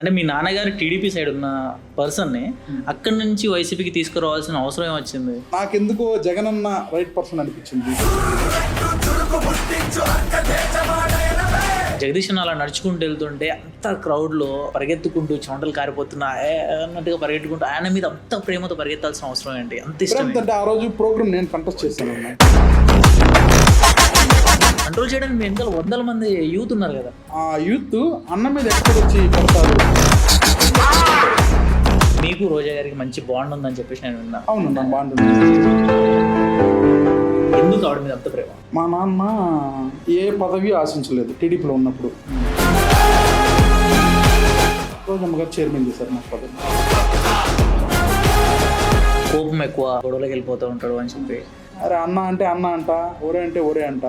అంటే మీ నాన్నగారు TDP side ఉన్న పర్సన్ని అక్కడి నుంచి వైసీపీకి తీసుకురావాల్సిన అవసరం ఏమొచ్చింది? నాకెందుకో జగనన్న రైట్ పర్సన్ అనిపించింది. జగదీష్ అలా నడుచుకుంటూ వెళ్తుంటే అంత క్రౌడ్లో పరిగెత్తుకుంటూ చెమటలు కారిపోతున్నా అన్నట్టుగా పరిగెట్టుకుంటూ ఆయన మీద అంత ప్రేమతో పరిగెత్తాల్సిన అవసరం ఏంటి? అంత ఇష్టం అంటే ఆ రోజు ప్రోగ్రామ్ నేను కంటెస్ట్ చేశాను. కంట్రోల్ చేయడానికి మీ వెనకాల వందల మంది యూత్ ఉన్నారు కదా. ఆ యూత్ అన్న మీద ఎక్కడ వచ్చి పడతారు. మీకు రోజా గారికి మంచి బాండ్ ఉందని చెప్పేసి నేను విన్నా. అవును, నా బాండ్ ఉంది. ఎందుకు ఆవిడ మీద అంత ప్రేమ? మా నాన్న ఏ పదవి ఆశించలేదు టీడీపీలో ఉన్నప్పుడు. రోజమ్మ గారు చైర్మన్ చేశారు మా పదవి. కోపం ఎక్కువ, గొడవలోకి వెళ్ళిపోతూ ఉంటాడు అని చెప్పి. అరే అన్న అంటే అన్న అంట, ఒరే అంటే ఒరే అంట.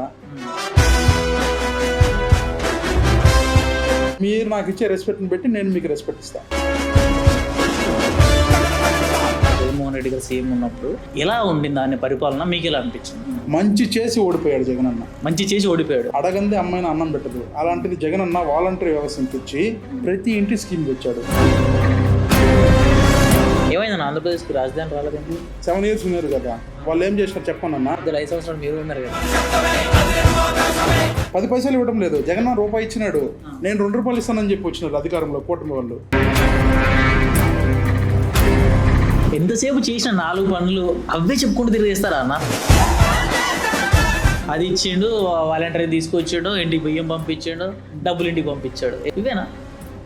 మీరు నాకు ఇచ్చే రెస్పెక్ట్ని బట్టి నేను మీకు రెస్పెక్ట్ ఇస్తాను. జగన్మోహన్ రెడ్డి గారు సీఎం ఉన్నప్పుడు ఎలా ఉండింది దాని పరిపాలన, మీకు ఎలా అనిపించింది? మంచి చేసి ఓడిపోయాడు జగనన్న. మంచి చేసి ఓడిపోయాడు. అడగంది అమ్మాయిని అన్నం పెట్టదు. అలాంటిది జగనన్న వాలంటరీ వ్యవస్థను తెచ్చి ప్రతి ఇంటి స్కీమ్ తెచ్చాడు. ఏమైందన్న ఆంధ్రప్రదేశ్కి రాజధాని రాలేదండి? 7 years ఉన్నారు కదా, వాళ్ళు ఏం చేసినారు చెప్పనన్నా. 5 సంవత్సరాలు మీరు ఉన్నారు కదా. 10 పైసలు ఇవ్వడం లేదు. జగన్ రూపాయి ఇచ్చినాడు, నేను 2 రూపాయలు ఇస్తానని చెప్పి వచ్చినారు అధికారంలో కూటమి వాళ్ళు. ఎంతసేపు చేసిన 4 పనులు అవే చెప్పుకుంటూ తిరిగేస్తారా అన్న? అది ఇచ్చిండు, వాలంటరీ తీసుకొచ్చాడు, ఇంటికి బియ్యం పంపించాడు, డబ్బులు ఇంటికి పంపించాడు. ఇవేనా?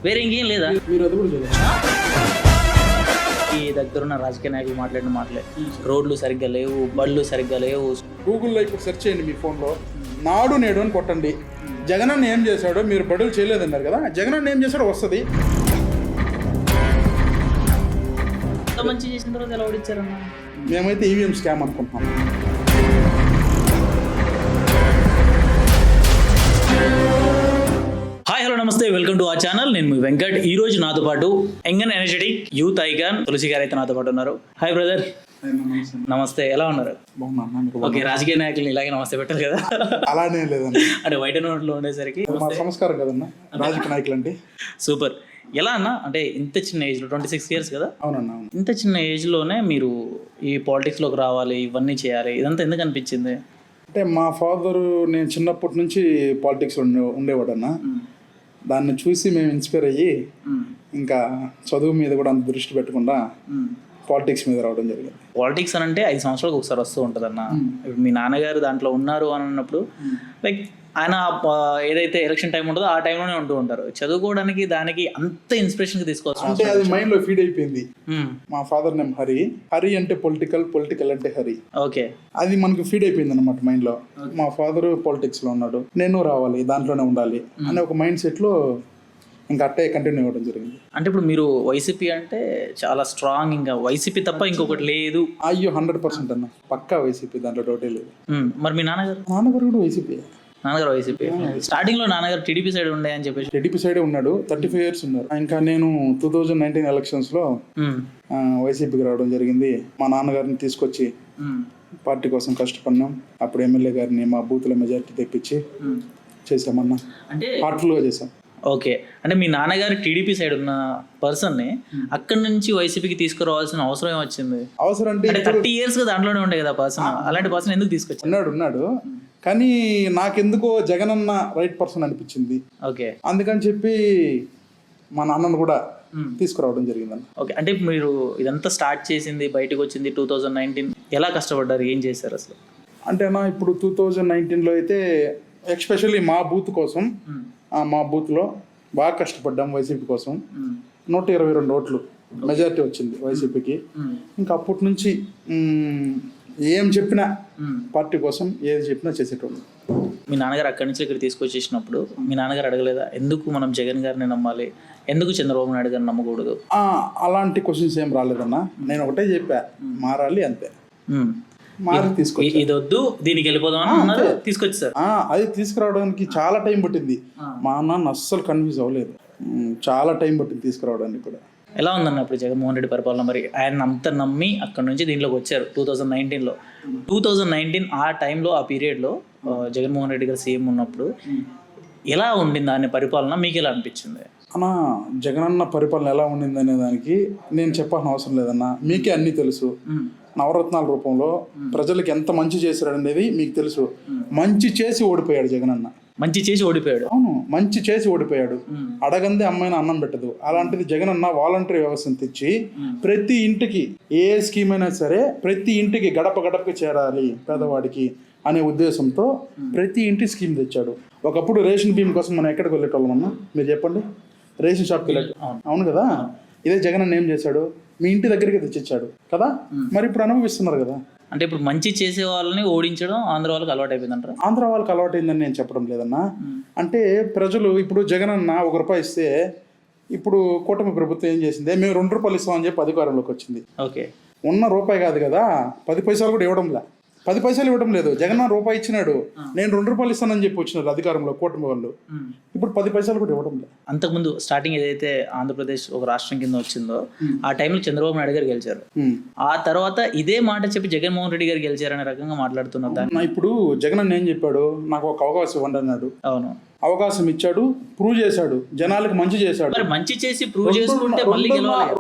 వేరే ఇంకేం లేదా? మీరు అది కూడా చూడండి. ఈ దగ్గరున్న రాజకీయ నాయకులు మాట్లాడిన మాటలే, రోడ్లు సరిగ్గా లేవు, బళ్ళు సరిగ్గా లేవు. గూగుల్లో ఇప్పుడు సెర్చ్ చేయండి మీ ఫోన్లో, నాడు నేడు అని కొట్టండి. జగనన్న ఏం చేశాడో, మీరు బడులు చేయలేదన్నారు కదా, జగనన్న ఏం చేశాడో వస్తుంది. ఎంత మంచి చేసిన తర్వాత ఎలా ఓడిచ్చారన్న? మేమైతే ఈవీఎం స్కామ్ అనుకుంటున్నాం. హాయ్, హలో, నమస్తే, వెల్కమ్ టు అవర్ ఛానల్. నేను మీ వెంకట్. ఈ రోజు నాతో పాటు young and energetic youth icon Tulasi గారు అయితే నాతో పాటు ఉన్నారు. Hi brother. నమస్తే, ఎలా ఉన్నారు? ఓకే, రాజకీయ నాయకులు ఇలాగే నమస్తే పెట్టారు కదా? అలానే లేదన్న, అంటే వైట్ అండ్ నోట్లో ఉండేసరికి మా సంస్కారం కదన్న రాజకీయ నాయకులు అంటే. సూపర్. ఎలా అన్న, అంటే ఇంత చిన్న ఏజ్లో 26 years కదా? అవునన్నా. ఇంత చిన్న ఏజ్లోనే మీరు ఈ పాలిటిక్స్లోకి రావాలి, ఇవన్నీ చేయాలి, ఇదంతా ఎందుకు అనిపించింది? అంటే మా ఫాదరు, నేను చిన్నప్పటి నుంచి పాలిటిక్స్లో ఉండేవాడన్నా. దాన్ని చూసి మేము ఇన్స్పైర్ అయ్యి ఇంకా చదువు మీద కూడా అంత దృష్టి పెట్టకుండా పాలిటిక్స్ మీద రావడం జరిగింది. పాలిటిక్స్ అని అంటే 5 సంవత్సరాలకు ఒకసారి వస్తూ ఉంటుంది అన్న. ఇప్పుడు మీ నాన్నగారు దాంట్లో ఉన్నారు అని అన్నప్పుడు లైక్ ఆయన ఏదైతే ఎలక్షన్ టైం ఉంటుందో ఆ టైంలోనే ఉంటూ ఉంటారు. చదువుకోవడానికి దానికి అంత ఇన్స్పిరేషన్కి తీసుకోవచ్చు అంటే అది మైండ్లో ఫీడ్ అయిపోయింది. మా ఫాదర్ నేమ్ హరి. హరి అంటే పొలిటికల్, పొలిటికల్ అంటే హరి. ఓకే, అది మనకు ఫీడ్ అయిపోయింది అనమాట మైండ్లో. మా ఫాదరు పాలిటిక్స్లో ఉన్నాడు, నేను రావాలి, దాంట్లోనే ఉండాలి అనే ఒక మైండ్ సెట్లో ఇంకా అట్టే కంటిన్యూ అవ్వడం జరిగింది. అంటే ఇప్పుడు మీరు వైసీపీ అంటే చాలా స్ట్రాంగ్, ఇంకా వైసీపీ తప్ప ఇంకొకటి లేదు. అయ్యో 100% అన్న, పక్కా వైసీపీ, దాంట్లో డౌటే లేదు. మరి మీ నాన్నగారు? నాన్నగారు కూడా వైసీపీ. నాన్నగారు వైసీపీ. స్టార్టింగ్ లో నాన్నగారు టీడీపీ సైడ్ ఉండే అని చెప్పేసి. టీడీపీ సైడే ఉన్నాడు, 35 years ఉన్నారు. ఇంకా నేను 2019 ఎలక్షన్స్ లో వైసీపీకి రావడం జరిగింది. మా నాన్నగారిని తీసుకొచ్చి పార్టీ కోసం కష్టపడినాం. అప్పుడు ఎమ్మెల్యే గారిని మా బూత్లో మెజార్టీ తెప్పించి చేసామన్నా, అంటే పార్టీలో చేసాం. ఓకే, అంటే మీ నాన్నగారు టీడీపీ సైడ్ ఉన్న పర్సన్ని అక్కడి నుంచి వైసీపీకి తీసుకురావాల్సిన అవసరం ఏమొచ్చింది? అవసరం అంటే 30 years దాంట్లోనే ఉండే కదా పర్సన్. అలాంటి పర్సన్ ఎందుకు తీసుకొచ్చారు? ఉన్నాడు కానీ నాకెందుకో జగనన్న రైట్ పర్సన్ అనిపించింది. ఓకే, అందుకని చెప్పి మా నాన్నను కూడా తీసుకురావడం జరిగిందన్న. ఓకే, అంటే మీరు ఇదంతా స్టార్ట్ చేసింది, బయటకు వచ్చింది 2019. ఎలా కష్టపడ్డారు, ఏం చేశారు అసలు? అంటే అన్న, ఇప్పుడు 2019లో అయితే ఎక్స్పెషల్లీ మా బూత్ కోసం, మా బూత్లో బాగా కష్టపడ్డాం వైసీపీ కోసం. 122 ఓట్లు మెజారిటీ వచ్చింది వైసీపీకి. ఇంకా అప్పటి నుంచి ఏం చెప్పినా పార్టీ కోసం, ఏది చెప్పినా చేసేటోళ్ళు. మీ నాన్నగారు అక్కడి నుంచి ఇక్కడ తీసుకొచ్చేసినప్పుడు మీ నాన్నగారు అడగలేదా, ఎందుకు మనం జగన్ గారిని నమ్మాలి, ఎందుకు చంద్రబాబు నాయుడు గారిని నమ్మకూడదు? అలాంటి క్వశ్చన్స్ ఏం రాలేదన్నా. నేను ఒకటే చెప్పా, మారాలి అంతే. మారి తీసుకొచ్చి ఇది వద్దు, దీనికి వెళ్ళిపోదాం తీసుకొచ్చారు. అది తీసుకురావడానికి చాలా టైం పట్టింది. మా నాన్న అస్సలు కన్ఫ్యూజ్ అవ్వలేదు, చాలా టైం పట్టింది తీసుకురావడానికి కూడా. ఎలా ఉందన్న ఇప్పుడు జగన్మోహన్ రెడ్డి పరిపాలన? మరి ఆయన అంత నమ్మి అక్కడ నుంచి దీంట్లోకి వచ్చారు 2019లో. 2019 ఆ టైంలో, ఆ పీరియడ్లో జగన్మోహన్ రెడ్డి గారు సీఎం ఉన్నప్పుడు ఎలా ఉండింది ఆయన పరిపాలన, మీకు ఎలా అనిపించింది? అన్నా జగనన్న పరిపాలన ఎలా ఉండిందనే దానికి నేను చెప్పాల్సిన అవసరం లేదన్నా, మీకే అన్నీ తెలుసు. నవరత్నాల రూపంలో ప్రజలకు ఎంత మంచి చేశాడు అనేది మీకు తెలుసు. మంచి చేసి ఓడిపోయాడు జగనన్న. మంచి చేసి ఓడిపోయాడు. అవును, మంచి చేసి ఓడిపోయాడు. అడగందే అమ్మాయిన అన్నం పెట్టదు. అలాంటిది జగనన్న వాలంటరీ వ్యవస్థను తెచ్చి ప్రతి ఇంటికి ఏ స్కీమ్ అయినా సరే ప్రతి ఇంటికి గడప గడపకి చేరాలి పేదవాడికి అనే ఉద్దేశంతో ప్రతి ఇంటి స్కీమ్ తెచ్చాడు. ఒకప్పుడు రేషన్ బియ్యం కోసం మనం ఎక్కడికి వెళ్ళేటోళ్ళమన్నా మీరు చెప్పండి, రేషన్ షాప్కి వెళ్ళాడు. అవును కదా, ఇదే జగనన్న ఏం చేశాడు, మీ ఇంటి దగ్గరికి తెచ్చిచ్చాడు కదా. మరి ఇప్పుడు అనుభవిస్తున్నారు కదా. అంటే ఇప్పుడు మంచి చేసే వాళ్ళని ఓడించడం ఆంధ్ర వాళ్ళకి అలవాటు అయిపోయిందంటారా? ఆంధ్ర వాళ్ళకి అలవాటైందని నేను చెప్పడం లేదన్నా. అంటే ప్రజలు ఇప్పుడు జగనన్న ₹1 ఇస్తే ఇప్పుడు కూటమి ప్రభుత్వం ఏం చేసింది, మేము ₹2 ఇస్తామని చెప్పి అధికారంలోకి వచ్చింది. ఓకే, ఉన్న రూపాయి కాదు కదా, 10 పైసలు కూడా ఇవ్వడం లే. 10 పైసలు ఇవ్వడం లేదు. జగన్ ₹1 ఇచ్చినాడు, నేను ₹2 ఇస్తానని చెప్పి వచ్చినారు అధికారంలో కూటమి వాళ్ళు. ఇప్పుడు 10 పైసలు కూడా ఇవ్వడం లేదు. అంతకుముందు స్టార్టింగ్ ఏదైతే ఆంధ్రప్రదేశ్ ఒక రాష్ట్రం కింద వచ్చిందో ఆ టైంలో చంద్రబాబు నాయుడు గారు గెలిచారు. ఆ తర్వాత ఇదే మాట చెప్పి జగన్మోహన్ రెడ్డి గారు గెలిచారనే రకంగా మాట్లాడుతున్నారు దాన్ని. ఇప్పుడు జగన్ ఏం చెప్పాడు, నాకు ఒక అవకాశం ఇవ్వండి అన్నాడు. అవును, అవకాశం ఇచ్చాడు, ప్రూవ్ చేశాడు, జనాలకు మంచి చేశాడు. మరి మంచి చేసి ప్రూవ్ చేసుకుంటే మళ్ళీ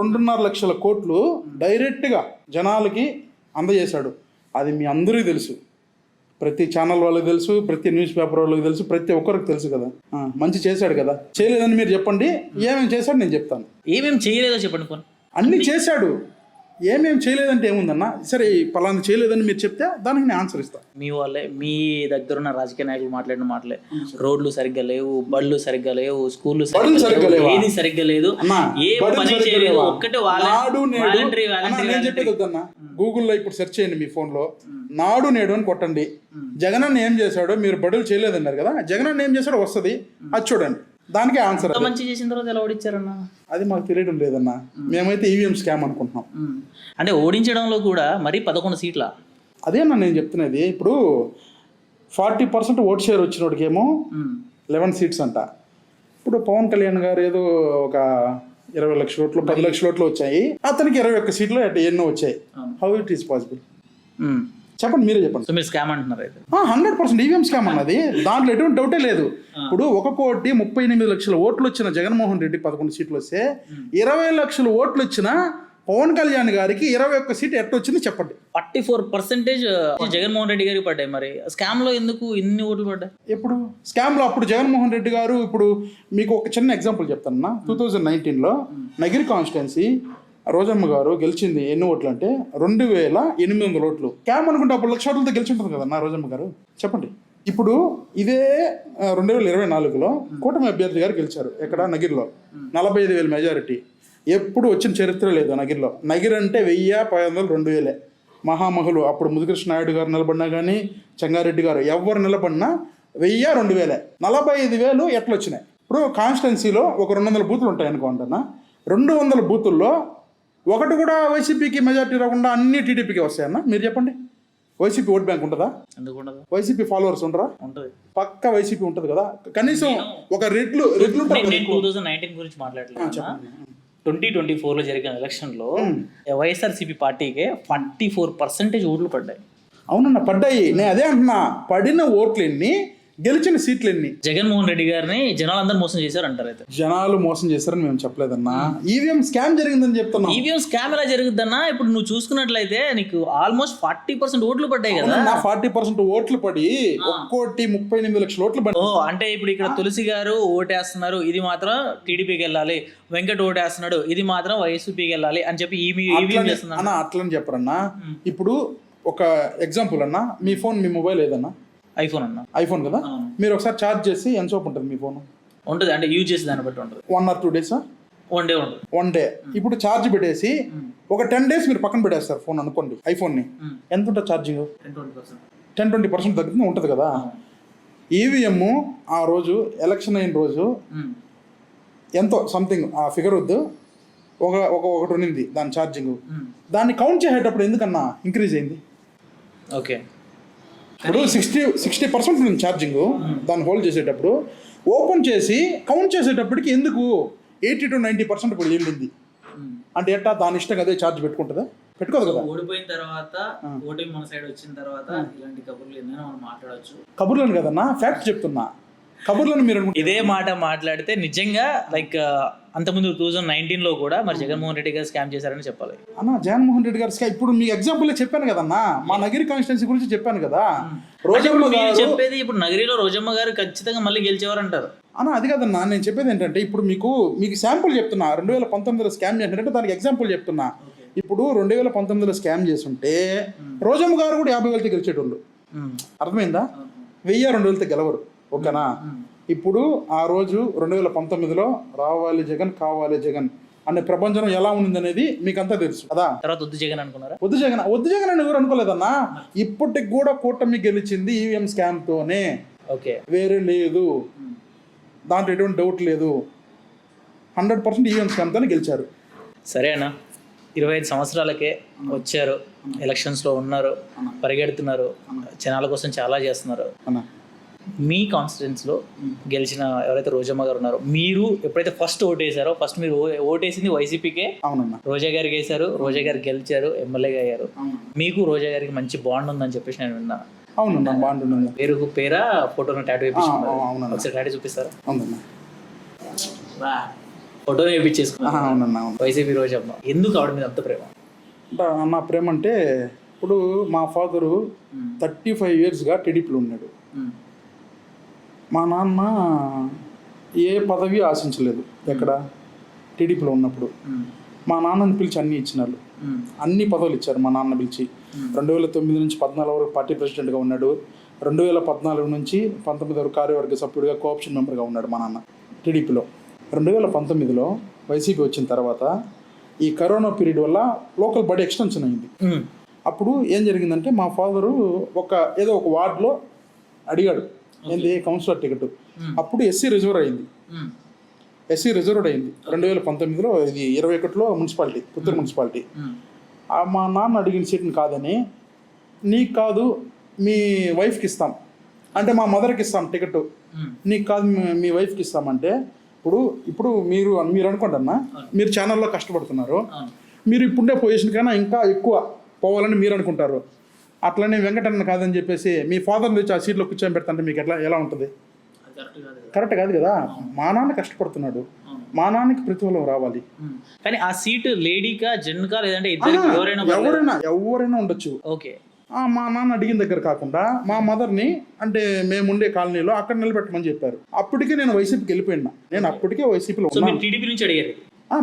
2.5 లక్షల కోట్లు డైరెక్ట్ గా జనాలకి అందజేశాడు. అది మీ అందరికీ తెలుసు, ప్రతి ఛానల్ వాళ్ళకి తెలుసు, ప్రతి న్యూస్ పేపర్ వాళ్ళకి తెలుసు, ప్రతి ఒక్కరికి తెలుసు కదా. మంచి చేశాడు కదా. చేయలేదని మీరు చెప్పండి, ఏమేమి చేశాడు నేను చెప్తాను. ఏమేమి చేయలేదో చెప్పండి పోనీ. అన్ని చేశాడు. ఏమేమి చేయలేదంటే ఏముందన్నా, సరే పలానా చేయలేదని మీరు చెప్తే దానికి నేను ఆన్సర్ ఇస్తాను. మీ వాళ్ళే, మీ దగ్గర ఉన్న రాజకీయ నాయకులు మాట్లాడిన మాటలే, రోడ్లు సరిగ్గా లేవు, బళ్ళు సరిగ్గా లేవు, స్కూళ్ళు సరిగ్గా లేవు, ఏది సరిగ్గా లేదు, ఏ పని చేయలేదు, ఒక్కటే వాలంటరీ. నేను చెప్పేది వద్దన్నా, గూగుల్లో ఇప్పుడు సెర్చ్ చేయండి మీ ఫోన్లో, నాడు నేడు అని కొట్టండి. జగనన్న ఏం చేశాడో, మీరు బడులు చేయలేదన్నారు కదా, జగనన్న ఏం చేశాడో వస్తుంది, అది చూడండి, దానికే ఆన్సర్. మంచి చేసిన తర్వాత ఎలా ఓడించారన్న, అది మాకు తెలియడం లేదన్నా. మేమైతే ఈవీఎం స్కామ్ అనుకుంటున్నాం. అంటే ఓడించడంలో కూడా మరి 11 సీట్ల. అదేనా నేను చెప్తున్నది. ఇప్పుడు 40% ఓట్ షేర్ వచ్చినోడికేమో 11 సీట్స్ అంట. ఇప్పుడు పవన్ కళ్యాణ్ గారు ఏదో ఒక 20 లక్షల ఓట్లు, 10 లక్షల ఓట్లు వచ్చాయి, అతనికి 21 సీట్లు ఎన్నో వచ్చాయి. హౌ ఇట్ ఈస్ పాసిబుల్ చెప్పండి, మీరే చెప్పండి. సో మీరు స్కామ్ అంటున్నారు అయితే? 100% ఈవీఎం స్కామ్ అన్నది, దాంట్లో ఎటువంటి డౌటే లేదు. ఇప్పుడు 1,38 లక్షల ఓట్లు వచ్చిన జగన్మోహన్ రెడ్డి 11 సీట్లు వస్తే 20 లక్షల ఓట్లు వచ్చిన పవన్ కళ్యాణ్ గారికి 21 సీట్ ఎట్లా వచ్చింది చెప్పండి. 44% జగన్మోహన్ రెడ్డి గారికి పడ్డాయి. మరి స్కామ్ లో ఎందుకు ఇన్ని ఓట్లు పడ్డాయి? ఎప్పుడు స్కామ్ లో అప్పుడు జగన్మోహన్ రెడ్డి గారు, ఇప్పుడు మీకు ఒక చిన్న ఎగ్జాంపుల్ చెప్తానన్నా. 2019లో నగిరి కాన్స్టిట్యున్సీ రోజమ్మ గారు గెలిచింది ఎన్ని ఓట్లు అంటే 2,800 ఓట్లు. క్యామ్ అనుకుంటే అప్పుడు 1,00,000 ఓట్లతో గెలిచి ఉంటుంది కదన్నా రోజమ్మ గారు, చెప్పండి. ఇప్పుడు ఇదే 2024లో కూటమి అభ్యర్థి గారు గెలిచారు. ఎక్కడ? నగిరిలో 45,000 మెజారిటీ. ఎప్పుడు వచ్చిన చరిత్ర లేదు నగిరిలో. నగిరి అంటే 1000, 500, 2000 మహామహులు. అప్పుడు ముదికృష్ణ నాయుడు గారు నిలబడినా కానీ, చెంగారెడ్డి గారు ఎవరు నిలబడినా 1000, 2000, 45,000 ఎట్లా వచ్చినాయి. ఇప్పుడు కాన్స్టిట్యున్సీలో ఒక 200 బూతులు ఉంటాయి అనుకోండి. 200 బూతుల్లో ఒకటి కూడా వైసీపీకి మెజార్టీ రాకుండా అన్ని టీడీపీకి వస్తాయన్న, మీరు చెప్పండి. వైసీపీ ఓట్ బ్యాంక్ ఉంటుందా? వైసీపీ ఫాలోవర్స్ ఉండరా? ఉంటుంది, పక్క వైసీపీ ఉంటుంది కదా. కనీసం ఒక రెడ్లు 2019 గురించి మాట్లాడలేదు. 2024లో జరిగిన ఎలక్షన్లో వైఎస్ఆర్సీపీ పార్టీకి 44% ఓట్లు పడ్డాయి. అవునన్నా, పడ్డాయి. నేను అదే అంటున్నా, పడిన ఓట్లు ఎన్ని, గెలిచిన సీట్లు ఎన్ని. జగన్మోహన్ రెడ్డి గారిని జనాలందరూ మోసం చేశారు అంటారు అయితే? జనాలు మోసం చేశారని మేము చెప్పలేదన్నా, ఈవీఎం స్కామ్ జరిగిందని చెప్తున్నా. ఈవీఎం స్కామ్ ఎలా జరుగుద్దన్నా? ఇప్పుడు నువ్వు చూసుకున్నట్లయితే నీకు ఆల్మోస్ట్ 40% ఓట్లు పడ్డాయి కదా. 40% ఓట్లు పడి ఒక్కోటి 38 లక్షల ఓట్లు పడి. అంటే ఇప్పుడు ఇక్కడ తులసి గారు ఓటేస్తున్నారు, ఇది మాత్రం టీడీపీకి వెళ్ళాలి, వెంకట్ ఓటేస్తున్నాడు, ఇది మాత్రం వైసీపీకి వెళ్ళాలి అని చెప్పి అన్న అట్లని చెప్పరన్నా. ఇప్పుడు ఒక ఎగ్జాంపుల్ అన్నా, మీ ఫోన్, మీ మొబైల్ ఏదన్నా? ఐఫోన్ అన్న. ఐఫోన్ కదా. మీరు ఒకసారి ఛార్జ్ చేసి ఎంత సేపు ఉంటుంది మీ ఫోన్? ఉంటుంది, అంటే యూజ్ చేసి దాన్ని బట్టి ఉంటుంది. 1 or 2 days? 1 day ఉంటుంది. 1 day. ఇప్పుడు ఛార్జ్ పెట్టేసి ఒక 10 days మీరు పక్కన పెట్టేస్తారు ఫోన్ అనుకోండి. ఐఫోన్ని ఎంత ఉంటుంది ఛార్జింగ్? 10-20% తగ్గుతుంది ఉంటుంది కదా. ఈవీఎం ఆ రోజు ఎలక్షన్ అయిన రోజు ఎంతో సంథింగ్, ఆ ఫిగర్ వద్దు, ఒకటి ఉన్నింది దాని ఛార్జింగ్. దాన్ని కౌంట్ చేసేటప్పుడు ఎందుకన్నా ఇంక్రీజ్ అయింది? ఓకే, ఇప్పుడు 60% ఉంది ఛార్జింగ్. దాన్ని హోల్డ్ చేసేటప్పుడు ఓపెన్ చేసి కౌంట్ చేసేటప్పటికి ఎందుకు 80 to 90% ఇప్పుడు వెళ్ళింది అంటే ఎట్టా? దాని ఇష్టం అదే ఛార్జ్ పెట్టుకుంటుందా? పెట్టుకోదు కదా. ఓడిపోయిన తర్వాత, ఓటింగ్ మన సైడ్ వచ్చిన తర్వాత ఇలాంటి కబుర్లు ఏదైనా మనం మాట్లాడచ్చు. కబుర్లను కదన్నా, ఫ్యాక్ట్ చెప్తున్నా. కబుర్లను మీరు అనుకుంటారు. ఇదే మాట మాట్లాడితే నిజంగా లైక్ అంతకుముందు 2019లో కూడా మరి జగన్మోహన్ రెడ్డి గారు స్కామ్ చేశారని చెప్పాలి. అన్న జగన్మోహన్ రెడ్డి గారు ఇప్పుడు మీ ఎగ్జాంపుల్ చెప్పాను కదన్నా, మా నగిరి కాన్స్టిట్యున్సీ గురించి చెప్పాను కదా. రోజమ్మ మీరు గారు చెప్పేది ఇప్పుడు నగరిలో రోజమ్మ గారు ఖచ్చితంగా మళ్ళీ గెలిచేవారు అంటారు. అన్న అది కదన్నా, నేను చెప్పేది ఏంటంటే ఇప్పుడు మీకు శాంపుల్ చెప్తున్నా. 2019లో స్కామ్ చేసినట్టే దానికి ఎగ్జాంపుల్ చెప్తున్నా. ఇప్పుడు 2019లో స్కామ్ చేస్తుంటే రోజమ్మ గారు కూడా 50,000తో గెలిచేటోళ్ళు. అర్థమైందా? 1000-2000తో గెలవరు. ఓకేనా? ఇప్పుడు ఆ రోజు 2019లో రావాలి జగన్ కావాలి జగన్ అనే ప్రపంచం ఎలా ఉందనేది మీకు అంతా తెలుసు కదా. తర్వాత వద్దు జగన్ అనుకున్నారా? వద్దు జగన్ అని ఎవరు అనుకోలేదన్నా. ఇప్పటికి కూడా కూటమి గెలిచింది ఈవీఎం స్కామ్ తోనే, ఓకే, వేరే లేదు, దాంట్లో ఎటువంటి డౌట్ లేదు. 100% ఈవీఎం స్కామ్ తోనే గెలిచారు. సరే అన్న, 25 సంవత్సరాలకే వచ్చారు, ఎలక్షన్స్లో ఉన్నారు, పరిగెడుతున్నారు, జనాల కోసం చాలా చేస్తున్నారు. అన్న మీ కాన్స్టిట్యున్సీలో గెలిచిన ఎవరైతే రోజమ్మ గారు ఉన్నారో, మీరు ఎప్పుడైతే ఫస్ట్ ఓటేసారో, ఫస్ట్ మీరు ఓటేసింది వైసీపీకే. అవునన్నా. రోజా గారికి వేశారు, రోజా గారు గెలిచారు, ఎమ్మెల్యేగా అయ్యారు. మీకు రోజా గారికి మంచి బాండ్ ఉందని చెప్పేసి నేను విన్నా. అవునన్నా, బాగుంటుంది. పేరా ఫోటోను టాటూ వేయించుకున్నారు. అవునన్నా. ఒకసారి టాటూ చూపిస్తారా? అవునన్నా, ఫోటో వేయించేసుకున్నారు. అవునన్నా. అవును. వైసీపీ రోజమ్మ ఎందుకు ఆవిడ మీద అంత ప్రేమ? నా ప్రేమ అంటే ఇప్పుడు మా ఫాదరు 35 yearsగా టీడీపీలో ఉన్నాడు. మా నాన్న ఏ పదవి ఆశించలేదు ఎక్కడ టీడీపీలో ఉన్నప్పుడు. మా నాన్నని పిలిచి అన్నీ ఇచ్చినారు, అన్ని పదవులు ఇచ్చారు. మా నాన్న పిలిచి 2009 నుంచి 14 వరకు పార్టీ ప్రెసిడెంట్గా ఉన్నాడు. 2014 నుంచి 19 వరకు కార్యవర్గ సభ్యుడిగా కోఆప్షన్ మెంబర్గా ఉన్నాడు మా నాన్న టీడీపీలో. 2019లో వైసీపీ వచ్చిన తర్వాత ఈ కరోనా పీరియడ్ వల్ల లోకల్ బాడీ ఎక్స్టెన్షన్ అయింది. అప్పుడు ఏం జరిగిందంటే మా ఫాదరు ఏదో ఒక వార్డులో అడిగాడు, ఏంది కౌన్సిలర్ టికెట్. అప్పుడు ఎస్సీ రిజర్వ్ అయింది. 2019లో, ఇది 21లో మున్సిపాలిటీ, పుత్తూరు మున్సిపాలిటీ. మా నాన్న అడిగిన సీట్ని కాదని, నీకు కాదు మీ వైఫ్కి ఇస్తాం అంటే, మా మదర్కి ఇస్తాం టికెట్, నీకు కాదు మీ వైఫ్కి ఇస్తామంటే, ఇప్పుడు మీరు అనుకోండి అన్న, మీరు ఛానల్లో కష్టపడుతున్నారు, మీరు ఇప్పుడే పొజిషన్ కన్నా ఇంకా ఎక్కువ పోవాలని మీరు అనుకుంటారు. అట్లనే వెంకటన్న కాదని చెప్పేసి మీ ఫాదర్ని తెచ్చి ఆ సీట్లో కూర్చొని పెడతాంటే మీకు ఎలా ఉంటుంది? కరెక్ట్ కాదు కదా. మా నాన్న కష్టపడుతున్నాడు, మా నాన్నకి ప్రతిఫలం రావాలి. కానీ ఆ సీటు లేడీకా జెంట్కా లేదంటే ఎవరైనా ఉండొచ్చు. ఓకే. మా నాన్న అడిగిన దగ్గర కాకుండా మా మదర్ని అంటే మేము ఉండే కాలనీలో అక్కడ నిలబెట్టమని చెప్పారు. అప్పటికే నేను వైసీపీకి వెళ్ళిపోయినా. నేను అప్పటికే వైసీపీలో టీడీపీ నుంచి అడిగారు.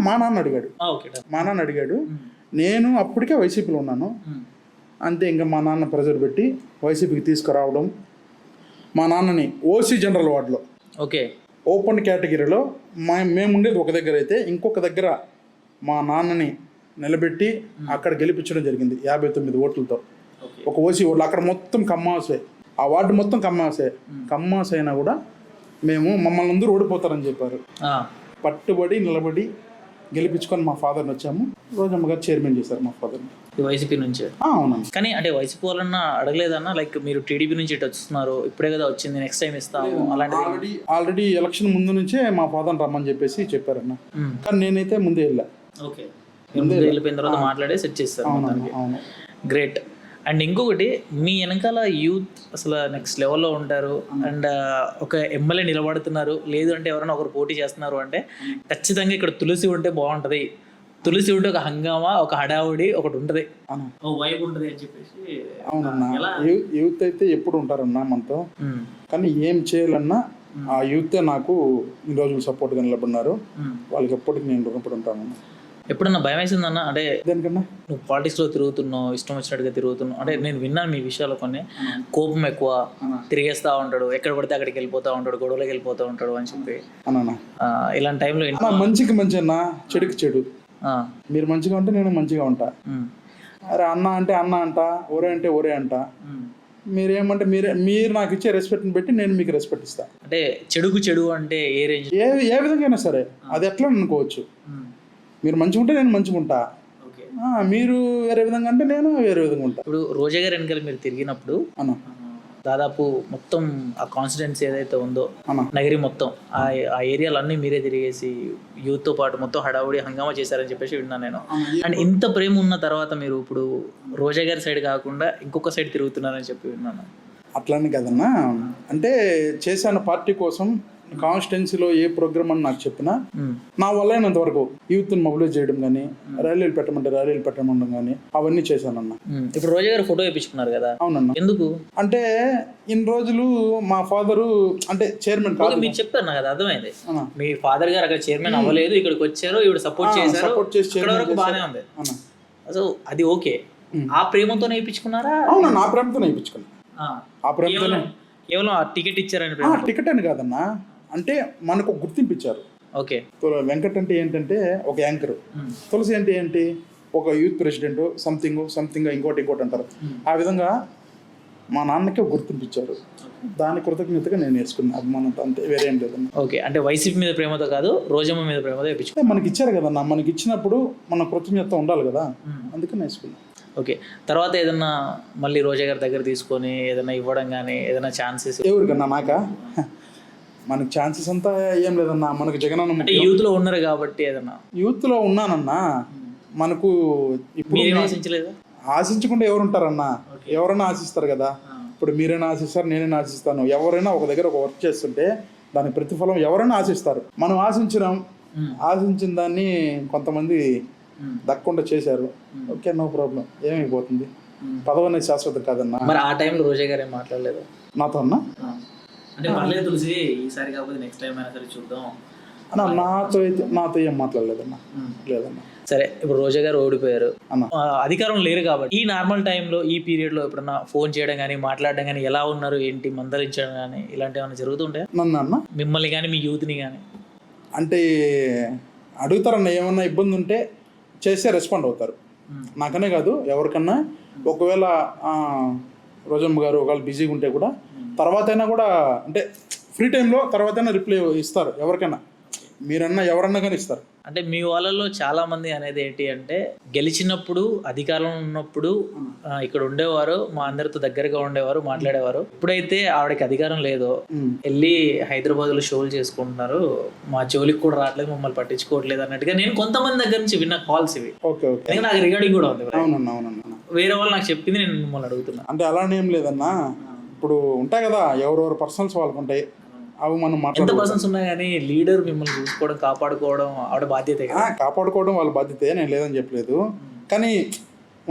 మా నాన్న అడిగాడు. నేను అప్పటికే వైసీపీలో ఉన్నాను. అంతే, ఇంకా మా నాన్న ప్రెజర్ పెట్టి వైసీపీకి తీసుకురావడం. మా నాన్నని ఓసీ జనరల్ వార్డులో, ఓకే, ఓపెన్ కేటగిరీలో మేము ఉండేది ఒక దగ్గర అయితే, ఇంకొక దగ్గర మా నాన్నని నిలబెట్టి అక్కడ గెలిపించడం జరిగింది 59 ఓట్లతో. ఒక ఓసీ ఓట్లు అక్కడ మొత్తం కమ్మాసే, ఆ వార్డు మొత్తం కమ్మాసే అయినా కూడా మమ్మల్ని అందరూ ఓడిపోతారని చెప్పారు. పట్టుబడి నిలబడి గెలిపించుకొని మా ఫాదర్ని వచ్చాము. రోజమ్మ గారు చైర్మన్ చేశారు మా ఫాదర్ని వైసీపీ నుంచి. అవునండి. కానీ అంటే వైసీపీ వాళ్ళన్నా అడగలేదన్నా, లైక్ మీరు టీడీపీ నుంచి ఇటు వస్తున్నారు, ఇప్పుడే కదా వచ్చింది, నెక్స్ట్ టైం ఇస్తాము అలాంటి? ఆల్రెడీ ఎలక్షన్ ముందు నుంచే మా ఫాదర్ని రమ్మని చెప్పేసి చెప్పారన్న. కానీ నేనైతే ముందే వెళ్ళా. ఓకే, వెళ్ళిపోయిన తర్వాత మాట్లాడే సెట్ చేస్తారు. గ్రేట్. అండ్ ఇంకొకటి, మీ వెనకాల యూత్ అసలు నెక్స్ట్ లెవెల్లో ఉంటారు. అండ్ ఒక ఎమ్మెల్యే నిలబడుతున్నారు, లేదు అంటే ఎవరైనా ఒకరు పోటీ చేస్తున్నారు అంటే ఖచ్చితంగా ఇక్కడ తులసి ఉంటే బాగుంటుంది, తులసి ఉంటే ఒక హంగామా, ఒక హడావుడి ఒకటి ఉంటుంది, వైబ్ ఉంటుంది అని చెప్పేసి. అవునన్నా, యూత్ అయితే ఎప్పుడు ఉంటారన్నా మనతో. కానీ ఏం చేయాలన్నా ఆ యూతే నాకు ఈ రోజులు సపోర్ట్గా నిలబడినారు. వాళ్ళకి ఎప్పటికి నేను రుణపడి ఉంటాను. ఎప్పుడన్నా భయం వేసిందన్న? అంటే దేనికన్నా? నువ్వు పాలిటిక్స్లో తిరుగుతున్నావు, ఇష్టం వచ్చినట్టుగా తిరుగుతున్నావు, అంటే నేను విన్నాను మీ విషయాలు కొన్ని, కోపం ఎక్కువ, తిరిగేస్తూ ఉంటాడు, ఎక్కడ పడితే అక్కడికి వెళ్ళిపోతూ ఉంటాడు, గొడవలోకి వెళ్ళిపోతూ ఉంటాడు అని చెప్పి. ఇలాంటి టైంలో మంచికి మంచి అన్న, చెడుకి చెడు. మీరు మంచిగా ఉంటే నేను మంచిగా ఉంటా. అరే అన్న అంటే అన్న అంట, ఒరే అంటే ఒరే అంట. మీరేమంటే మీరు నాకు ఇచ్చే రెస్పెక్ట్ని బట్టి నేను మీకు రెస్పెక్ట్ ఇస్తా. అంటే చెడుకు చెడు అంటే ఏ రేంజ్? ఏ విధంగా అయినా సరే అది ఎట్లా అనుకోవచ్చు. మీరు మంచిగా ఉంటే నేను మంచిగా ఉంటా, మీరు వేరే విధంగా అంటే నేను వేరే విధంగా ఉంటా. ఇప్పుడు రోజా గారి వెనకాల మీరు తిరిగినప్పుడు దాదాపు మొత్తం ఆ కాన్స్టిట్యున్సీ ఏదైతే ఉందో నగరి మొత్తం ఆ ఏరియాలన్నీ మీరే తిరిగేసి యూత్తో పాటు మొత్తం హడావుడి హంగామా చేశారని చెప్పేసి విన్నాను నేను. అండ్ ఇంత ప్రేమ ఉన్న తర్వాత మీరు ఇప్పుడు రోజా గారి సైడ్ కాకుండా ఇంకొక సైడ్ తిరుగుతున్నారని చెప్పి విన్నాను. అట్లానే కదన్నా, అంటే చేశాను పార్టీ కోసం. కాన్స్టిట్యున్సీలో ఏ ప్రోగ్రామ్ అని నాకు చెప్పినా నా వల్ల అయినంత వరకు యూత్ని మొబిలైజ్ చేయడం కానీ, ర్యాలీలు పెట్టమండం కానీ అవన్నీ చేశానన్న. ఇప్పుడు రోజా గారు ఫోటో వేయించుకున్నారు కదా? అవునన్నా. ఎందుకు అంటే ఇన్ని రోజులు మా ఫాదరు అంటే చైర్మన్ కాదు, మీరు చెప్పారు నాకు, అది అర్థమైంది. మీ ఫాదర్ గారు అక్కడ చైర్మన్ అవ్వలేదు, ఇక్కడికి వచ్చారు, ఇప్పుడు సపోర్ట్ చేశారు, సపోర్ట్ చేసి ఇక్కడ వరకు బాగానే ఉంది. సో అది ఓకే. ఆ ప్రేమతో నేర్పించుకున్నారా? అవునా, నా ప్రేమతో నేర్పించుకున్నా. ఆ ప్రేమతోనే. కేవలం ఆ టికెట్ ఇచ్చారని? టికెట్ అని కాదన్నా, అంటే మనకు గుర్తింపు ఇచ్చారు. ఓకే. వెంకట్ అంటే ఏంటంటే ఒక యాంకర్, తులసి అంటే ఏంటి ఒక యూత్ ప్రెసిడెంట్, సంథింగ్ ఇంకోటి అంటారు. ఆ విధంగా మా నాన్నకి గుర్తింపు ఇచ్చారు. దాని కృతజ్ఞతగా నేను నేర్చుకున్నాను అభిమానంతో, అంతే, వేరే ఏం లేదన్న. ఓకే, అంటే వైసీపీ మీద ప్రేమతో కాదు, రోజమ్మ మీద ప్రేమతో వేయించుకున్నాను. మనకి ఇచ్చారు కదన్నా, మనకి ఇచ్చినప్పుడు మన కృతజ్ఞత ఉండాలి కదా, అందుకని నేర్చుకున్నాను. ఓకే. తర్వాత ఏదన్నా మళ్ళీ రోజా గారి దగ్గర తీసుకొని ఏదైనా ఇవ్వడం కానీ, ఏదైనా ఛాన్సెస్? ఎవరికన్నా నాకా? మనకి ఛాన్సెస్ అంతా ఏం లేదన్నా, మనకు జగనన్న అంటే యూత్లో ఉన్నారు కాబట్టి ఏదన్నా? యూత్లో ఉన్నానన్నా, మనకు ఇప్పుడు ఆశించలేదు. ఆశించకుండా ఎవరు ఉంటారన్నా? ఎవరైనా ఆశిస్తారు కదా. ఇప్పుడు మీరైనా ఆశిస్తారు, నేనైనా ఆశిస్తాను. ఎవరైనా ఒక దగ్గర ఒక వర్క్ చేస్తుంటే దాని ప్రతిఫలం ఎవరైనా ఆశిస్తారు. మనం ఆశించిన దాన్ని కొంతమంది దక్కకుండా చేశారు. ఓకే, నో ప్రాబ్లం, ఏమైపోతుంది, పదవి అనేది శాశ్వతం కాదన్నా. మరి ఆ టైంలో రోజా గారు ఏం మాట్లాడలేదు నాతో అన్నా? అంటే పర్లేదు తులసి, ఈసారి కాకపోతే నెక్స్ట్ టైం అయినా సరే చూద్దాం అన్న. నాతో ఏం మాట్లాడలేదన్నా, లేదన్నా. సరే, ఇప్పుడు రోజా గారు ఓడిపోయారు, అన్న అధికారం లేరు కాబట్టి ఈ నార్మల్ టైంలో ఈ పీరియడ్లో ఎప్పుడన్నా ఫోన్ చేయడం కానీ, మాట్లాడడం కానీ, ఎలా ఉన్నారు ఏంటి, మందలించడం కానీ, ఇలాంటివి ఏమైనా జరుగుతుంటాయా? నన్ను అన్న మిమ్మల్ని కానీ మీ యూత్ని కానీ? అంటే అడుగుతారన్న, ఏమన్నా ఇబ్బంది ఉంటే చేస్తే రెస్పాండ్ అవుతారు. నాకనే కాదు, ఎవరికన్నా. ఒకవేళ రోజమ్మ గారు ఒకవేళ బిజీగా ఉంటే కూడా తర్వాతైనా కూడా, అంటే ఫ్రీ టైంలో తర్వాతైనా రిప్లై ఇస్తారు. ఎవరికైనా మీరన్నా ఎవరన్నా కానీ ఇస్తారు. అంటే మీ వాళ్ళలో చాలా మంది అనేది ఏంటి అంటే, గెలిచినప్పుడు అధికారంలో ఉన్నప్పుడు ఇక్కడ ఉండేవారు, మా అందరితో దగ్గరగా ఉండేవారు, మాట్లాడేవారు. ఎప్పుడైతే ఆవిడకి అధికారం లేదో వెళ్ళి హైదరాబాద్ లో షోలు చేసుకుంటున్నారు, మా జోలికి కూడా రావట్లేదు, మమ్మల్ని పట్టించుకోవట్లేదు అన్నట్టుగా నేను కొంతమంది దగ్గర నుంచి విన్న కాల్స్ ఇవి. ఓకే. నాకు రిగార్డింగ్ కూడా ఉంది. అవునన్నా. వేరే వాళ్ళు నాకు చెప్పింది, నేను మిమ్మల్ని అడుగుతున్నా. అంటే అలానే ఏం లేదన్నా, ఇప్పుడు ఉంటాయి కదా, ఎవరెవరు పర్సనల్స్ వాళ్ళకు ఉంటాయి, అవి మనం ఎంత పర్సన్స్ ఉన్నా కానీ లీడర్ మిమ్మల్ని చూసుకోవడం, కాపాడుకోవడం ఆవిడ బాధ్యతే కదా. కాపాడుకోవడం వాళ్ళ బాధ్యతే, నేను లేదని చెప్పలేదు. కానీ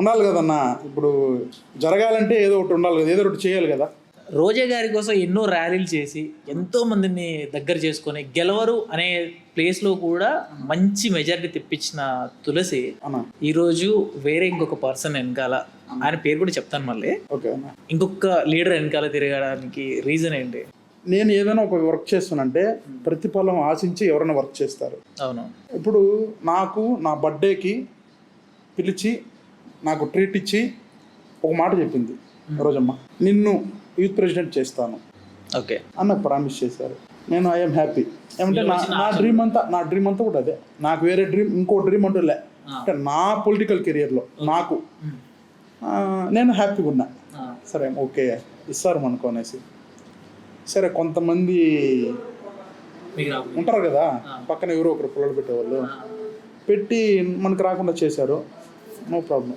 ఉండాలి కదన్నా, ఇప్పుడు జరగాలంటే ఏదో ఒకటి ఉండాలి కదా, ఏదో ఒకటి చేయాలి కదా. రోజా గారి కోసం ఎన్నో ర్యాలీలు చేసి ఎంతో మందిని దగ్గర చేసుకొని గెలవరు అనే ప్లేస్లో కూడా మంచి మెజారిటీ తెప్పించిన తులసి ఈరోజు వేరే ఇంకొక పర్సన్ వెనకాల, ఆయన పేరు కూడా చెప్తాను మళ్ళీ, ఇంకొక లీడర్ వెనకాల తిరగడానికి రీజన్ ఏంటి? నేను ఏదైనా ఒక వర్క్ చేస్తానంటే ప్రతిఫలం ఆశించి ఎవరైనా వర్క్ చేస్తారు. అవును. ఇప్పుడు నాకు నా బర్త్డేకి పిలిచి నాకు ట్రీట్ ఇచ్చి ఒక మాట చెప్పింది రోజమ్మ, నిన్ను యూత్ ప్రెసిడెంట్ చేస్తాను ఓకే అన్న ప్రామిస్ చేశారు. నేను ఐఎమ్ హ్యాపీ. ఏమంటే నా డ్రీమ్ అంతా కూడా అదే. నాకు వేరే డ్రీమ్, ఇంకో డ్రీమ్ అంటూ లే. అంటే నా పొలిటికల్ కెరియర్లో నాకు నేను హ్యాపీగా ఉన్నా. సరే ఓకే ఇస్తారు మనకు అనేసి. సరే కొంతమంది ఉంటారు కదా పక్కన, ఎవరో ఒకరు పొలాలు పెట్టేవాళ్ళు పెట్టి మనకు రాకుండా చేశారు. నో ప్రాబ్లం,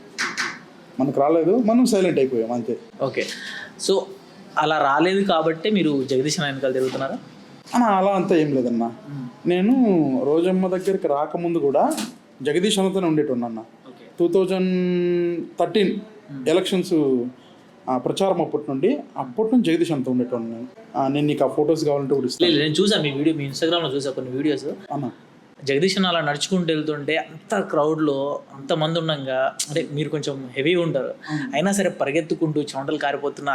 మనకు రాలేదు, మనం సైలెంట్ అయిపోయాం అంతే. ఓకే, సో అలా రాలేదు కాబట్టి మీరు జగదీష్ వెనకాల తిరుగుతున్నారా? అలా అంతా ఏం లేదన్నా. నేను రోజమ్మ దగ్గరికి రాకముందు కూడా జగదీష్ అన్నతోనే ఉండేటోన్నా. 2013 ఎలక్షన్స్ ప్రచారం అప్పటి నుండి జగదీష్ అంతా ఉండేటోన్నా. నేను నీకు ఆ ఫొటోస్ కావాలంటే కూడా ఇస్తాను. నేను చూసాను మీ వీడియో, మీ ఇన్స్టాగ్రామ్లో చూసాను కొన్ని వీడియోస్. అన్న జగదీష్ అన్న అలా నడుచుకుంటూ వెళ్తుంటే అంత క్రౌడ్లో అంతమంది ఉండగా, అంటే మీరు కొంచెం హెవీ ఉంటారు, అయినా సరే పరిగెత్తుకుంటూ చెమటలు కారిపోతున్నా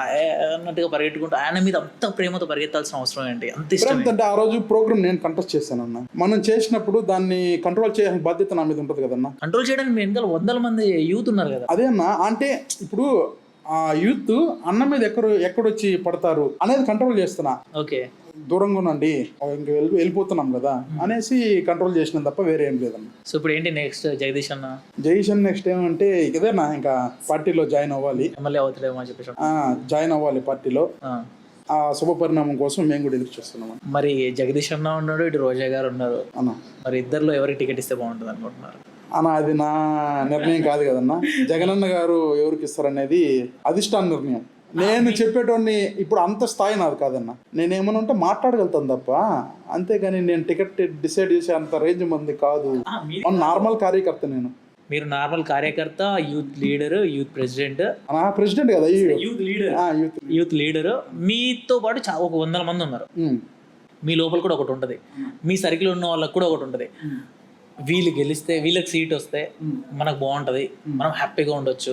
అన్నట్టుగా పరిగెట్టుకుంటూ ఆయన మీద అంత ప్రేమతో పరిగెత్తాల్సిన అవసరం ఏంటి? అంత ఇష్టం అంటే ఆ రోజు ప్రోగ్రామ్ నేను కంటెస్ట్ చేశానన్న. మనం చేసినప్పుడు దాన్ని కంట్రోల్ చేయాల్సిన బాధ్యత నా మీద ఉంటుంది కదన్నా. కంట్రోల్ చేయడానికి మీ వెనకాల 100 మంది యూత్ ఉన్నారు కదా. అదే అన్న, అంటే ఇప్పుడు ఆ యూత్ అన్న మీద ఎక్కడొచ్చి పడతారు అనేది కంట్రోల్ చేస్తున్నా. ఓకే, దూరంగా ఉండండి, ఇంక వెళ్ళిపోతున్నాం కదా అనేసి కంట్రోల్ చేసినా తప్ప వేరే ఏం లేదన్న. సో ఇప్పుడు ఏంటి నెక్స్ట్? జగదీష్ అన్న నెక్స్ట్ ఏమంటే ఇదేనా, ఇంకా పార్టీలో జాయిన్ అవ్వాలి, ఎమ్మెల్యే అవుతాడేమో చెప్పేసి జాయిన్ అవ్వాలి పార్టీలో. ఆ శుభ పరిణామం కోసం మేము కూడా ఎదురు చూస్తున్నాం. మరి జగదీష్ అన్న ఉన్నాడు, ఇటు రోజా గారు ఉన్నారు అన్న. మరి ఇద్దరిలో ఎవరికి టికెట్ ఇస్తే బాగుంటుంది అనుకుంటున్నారు? అది నా నిర్ణయం కాదు కదన్నా. జగనన్న గారు ఎవరికి ఇస్తారనేది అధిష్టాన నిర్ణయం. నేను చెప్పేటోడిని ఇప్పుడు అంత స్థాయి నాది కాదన్న. నేనేమన్నా ఉంటే మాట్లాడగలుగుతాను తప్ప, అంతేగాని నేను టికెట్ డిసైడ్ చేసే అంత రేంజ్ మంది కాదు. నార్మల్ కార్యకర్త నేను. మీరు నార్మల్ కార్యకర్త, youth leader, youth president. President కదా, యూత్ లీడర్, యూత్ లీడర్. మీతో పాటు ఒక 100 మంది ఉన్నారు. మీ లోపల కూడా ఒకటి ఉంటుంది, మీ సర్కిల్ ఉన్న వాళ్ళకి కూడా ఒకటి ఉంటుంది. వీళ్ళు గెలిస్తే, వీళ్ళకి సీట్ వస్తే మనకు బాగుంటుంది, మనం హ్యాపీగా ఉండొచ్చు,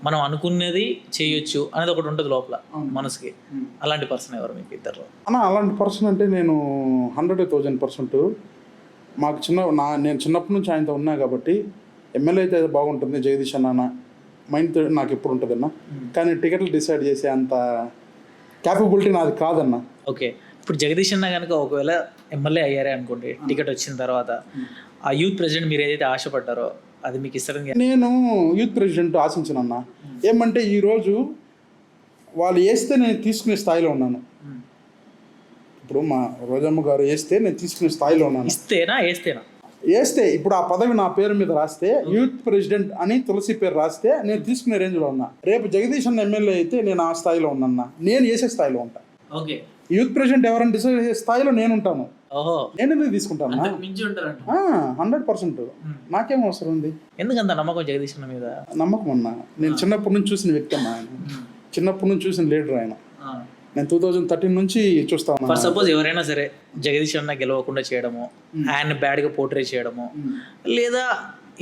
మనం అనుకున్నది చేయొచ్చు అనేది ఒకటి ఉంటుంది లోపల మనసుకి. అలాంటి పర్సన్ ఎవరు మీకు ఇద్దరు? అలాంటి పర్సన్ అంటే నేను 100,000% మాకు నేను చిన్నప్పటి నుంచి ఆయనతో ఉన్నా కాబట్టి ఎమ్మెల్యే అయితే బాగుంటుంది జగదీష్ అన్న మైండ్ నాకు ఎప్పుడు ఉంటుంది అన్న. కానీ టికెట్లు డిసైడ్ చేసే అంత క్యాపబిలిటీ నాది కాదన్న. ఓకే, ఇప్పుడు జగదీష్ అన్న కనుక ఒకవేళ ఎమ్మెల్యే అయ్యారే అనుకోండి, టికెట్ వచ్చిన తర్వాత ఆ యూత్ ప్రెసిడెంట్ మీరు ఏదైతే ఆశపడ్డారో అది మీకు ఇస్తారని? నేను యూత్ ప్రెసిడెంట్ ఆశించనన్నా. ఏమంటే ఈరోజు వాళ్ళు వేస్తే నేను తీసుకునే స్థాయిలో ఉన్నాను. ఇప్పుడు మా రోజమ్మ గారు వేస్తే నేను తీసుకునే స్థాయిలో ఉన్నాను. వేస్తే ఇప్పుడు ఆ పదవి నా పేరు మీద రాస్తే, యూత్ ప్రెసిడెంట్ అని తులసి పేరు రాస్తే నేను తీసుకునే రేంజ్లో ఉన్నా. రేపు జగదీష్ అన్న ఎమ్మెల్యే అయితే నేను ఆ స్థాయిలో ఉన్నా, నేను వేసే స్థాయిలో ఉంటా. ఓకే, యూత్ ప్రెసిడెంట్ ఎవరైనా డిసైడ్ చేసే స్థాయిలో నేను ఉంటాను. నేను ఎందుకు తీసుకుంటాను? 100%. నాకేం అవసరం ఉంది? ఎందుకంత నమ్మకం జగదీష్ అన్న మీద? నమ్మకం అన్నా, నేను చిన్నప్పటి నుంచి చూసిన వ్యక్తి అన్న. ఆయన చిన్నప్పటి నుంచి చూసిన లీడర్ ఆయన. నేను 2013 నుంచి చూస్తాను. ఫర్ సపోజ్ ఎవరైనా సరే జగదీష్ అన్న గెలవకుండా చేయడము, ఆయన బ్యాడ్ గా పోర్ట్రే చేయడము, లేదా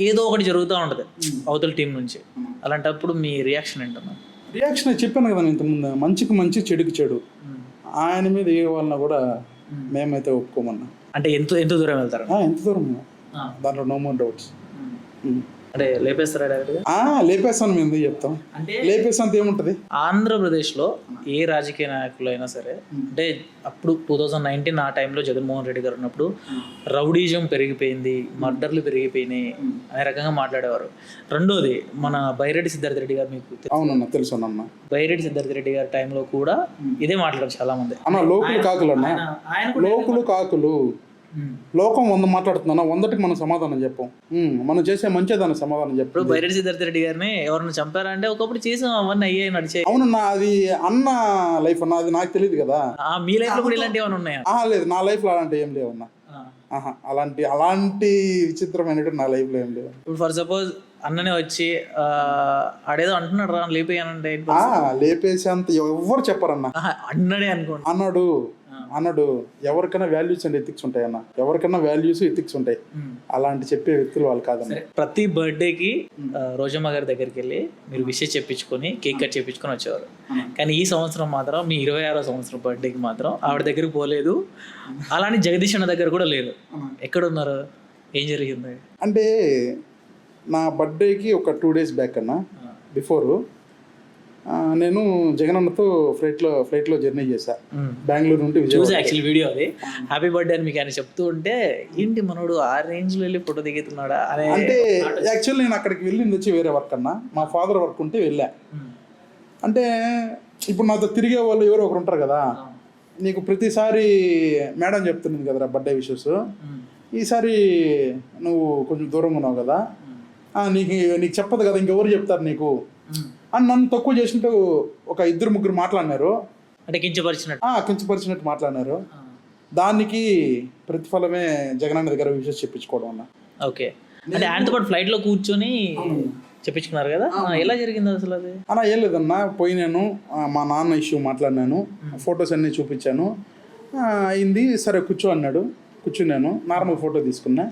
ఏదో ఒకటి జరుగుతూ ఉంటది అవతల టీం నుంచి, అలాంటప్పుడు మీ రియాక్షన్ ఏంటన్నా? రియాక్షన్ చెప్పాను కదా ఇంతకుముందు, మంచికి మంచి చెడుకి చెడు. ఆయన మీద ఏ వాళ్ళని కూడా మేమైతే ఒప్పుకోమన్నా. అంటే ఎంత దూరం వెళ్తారు? ఎంత దూరం, దాంట్లో నో మోర్ డౌట్స్. అంటే లేపేస్తారా డైరెక్ట్గా? లేపేస్తాను, మేము ఎందుకు చెప్తాం? అంటే లేపేస్తాంత ఏముంటుంది? ఆంధ్రప్రదేశ్లో ఏ రాజకీయ నాయకులు అయినా సరే, అంటే అప్పుడు 2019 ఆ టైంలో జగన్మోహన్ రెడ్డి గారు ఉన్నప్పుడు రౌడీజం పెరిగిపోయింది, మర్డర్లు పెరిగిపోయినాయి అనే రకంగా మాట్లాడేవారు. రెండోది మన బైరెడ్డి సిద్ధార్థ రెడ్డి గారు, మీకు అవునన్నా తెలుసు అన్న, బైరెడ్డి సిద్ధార్థ రెడ్డి గారి టైంలో కూడా ఇదే మాట్లాడారు చాలా మంది. అన్న లోకులు కాకులు అన్న, లోకులు కాకులు. లోకం 100 మాట్లాడుతున్నా, 100కి మనం సమాధానం చెప్పం. మనం చేసే మంచి దానికి సమాధానం చెప్పం. ఇప్పుడు బైరెడ్డి సిద్ధార్థ రెడ్డి గారిని ఎవరైనా చంపారంటే ఒకప్పుడు చేసాం, అవన్నీ అయ్యాయి, నడిచాయి. అవునన్నా, అది అన్న లైఫ్ అన్న, అది నాకు తెలియదు కదా. మీ లైఫ్ లో కూడా ఇలాంటివి ఏమైనా ఉన్నాయా? లేదు, నా లైఫ్ లో అలాంటి ఏం లేవన్నా. అలాంటి విచిత్రమైనట్టు నా లైఫ్ లో ఏం లేవు. ఇప్పుడు ఫర్ సపోజ్ అన్ననే వచ్చి ఆడేదో అంటున్నాడు రా లేపేయానంటే లేపేసి అంత ఎవరు చెప్పరన్నా. అన్నడే అనుకోండి, అన్నాడు. ఎవరికైనా వాల్యూస్ అండ్ ఎథిక్స్ ఉంటాయి అన్న, ఎవరికైనా వాల్యూస్ ఎథిక్స్ ఉంటాయి. అలాంటి చెప్పే వ్యక్తులు వాళ్ళు కాదన్న. ప్రతి బర్త్డేకి రోజమ్మ గారి దగ్గరికి వెళ్ళి మీరు విషెస్ చెప్పించుకొని కేక్ కట్ చెప్పించుకొని వచ్చేవారు. కానీ ఈ సంవత్సరం మాత్రం, మీ 26వ సంవత్సరం బర్త్డేకి మాత్రం ఆవిడ దగ్గరికి పోలేదు. అలానే జగదీష్ అన్న దగ్గర కూడా లేదు. ఎక్కడ ఉన్నారు? ఏం జరిగింది? అంటే నా బర్త్డేకి ఒక 2 days బ్యాక్ అన్న, బిఫోర్ నేను జగనన్నతో ఫ్లైట్లో జర్నీ చేశా, బెంగళూరు నుండి విజయవాడ. యాక్చువల్ వీడియో అది, హ్యాపీ బర్త్డే అని మీకు ఆయన చెప్తూ ఉంటే, ఏంటి మనోడు ఆ రేంజ్ లో వెళ్ళి ఫోటో దిగుతున్నాడా అని. అంటే యాక్చువల్ నేను అక్కడికి వెళ్ళింది వచ్చి వేరే వర్క్ అన్న, మా ఫాదర్ వర్క్ ఉంటే వెళ్ళా. అంటే ఇప్పుడు నాతో తిరిగే వాళ్ళు ఎవరో ఒకరు ఉంటారు కదా, నీకు ప్రతిసారి మేడం చెప్తున్నాను కదరా బర్త్డే విషెస్, ఈసారి నువ్వు కొంచెం దూరంగా ఉన్నావు కదా, నీకు చెప్పదు కదా, ఇంకెవరు చెప్తారు నీకు అని నన్ను తక్కువ చేసినట్టు ఒక 2-3 మాట్లాడినారు. అంటే కించపరిచినట్టు మాట్లాడినారు. దానికి ప్రతిఫలమే జగనన్న దగ్గర విషయం చెప్పించుకోవడం అన్న. ఓకే, అంటే ఆయనతో పాటు ఫ్లైట్ లో కూర్చొని చెప్పించుకున్నారు కదా, ఎలా జరిగింది అసలు అది? ఏం లేదన్నా, పోయినాను, మా నాన్న ఇష్యూ మాట్లాడినాను, ఫొటోస్ అన్నీ చూపించాను, అయింది. సరే కూర్చో అన్నాడు, కూర్చున్నాను, నార్మల్ ఫోటో తీసుకున్నా.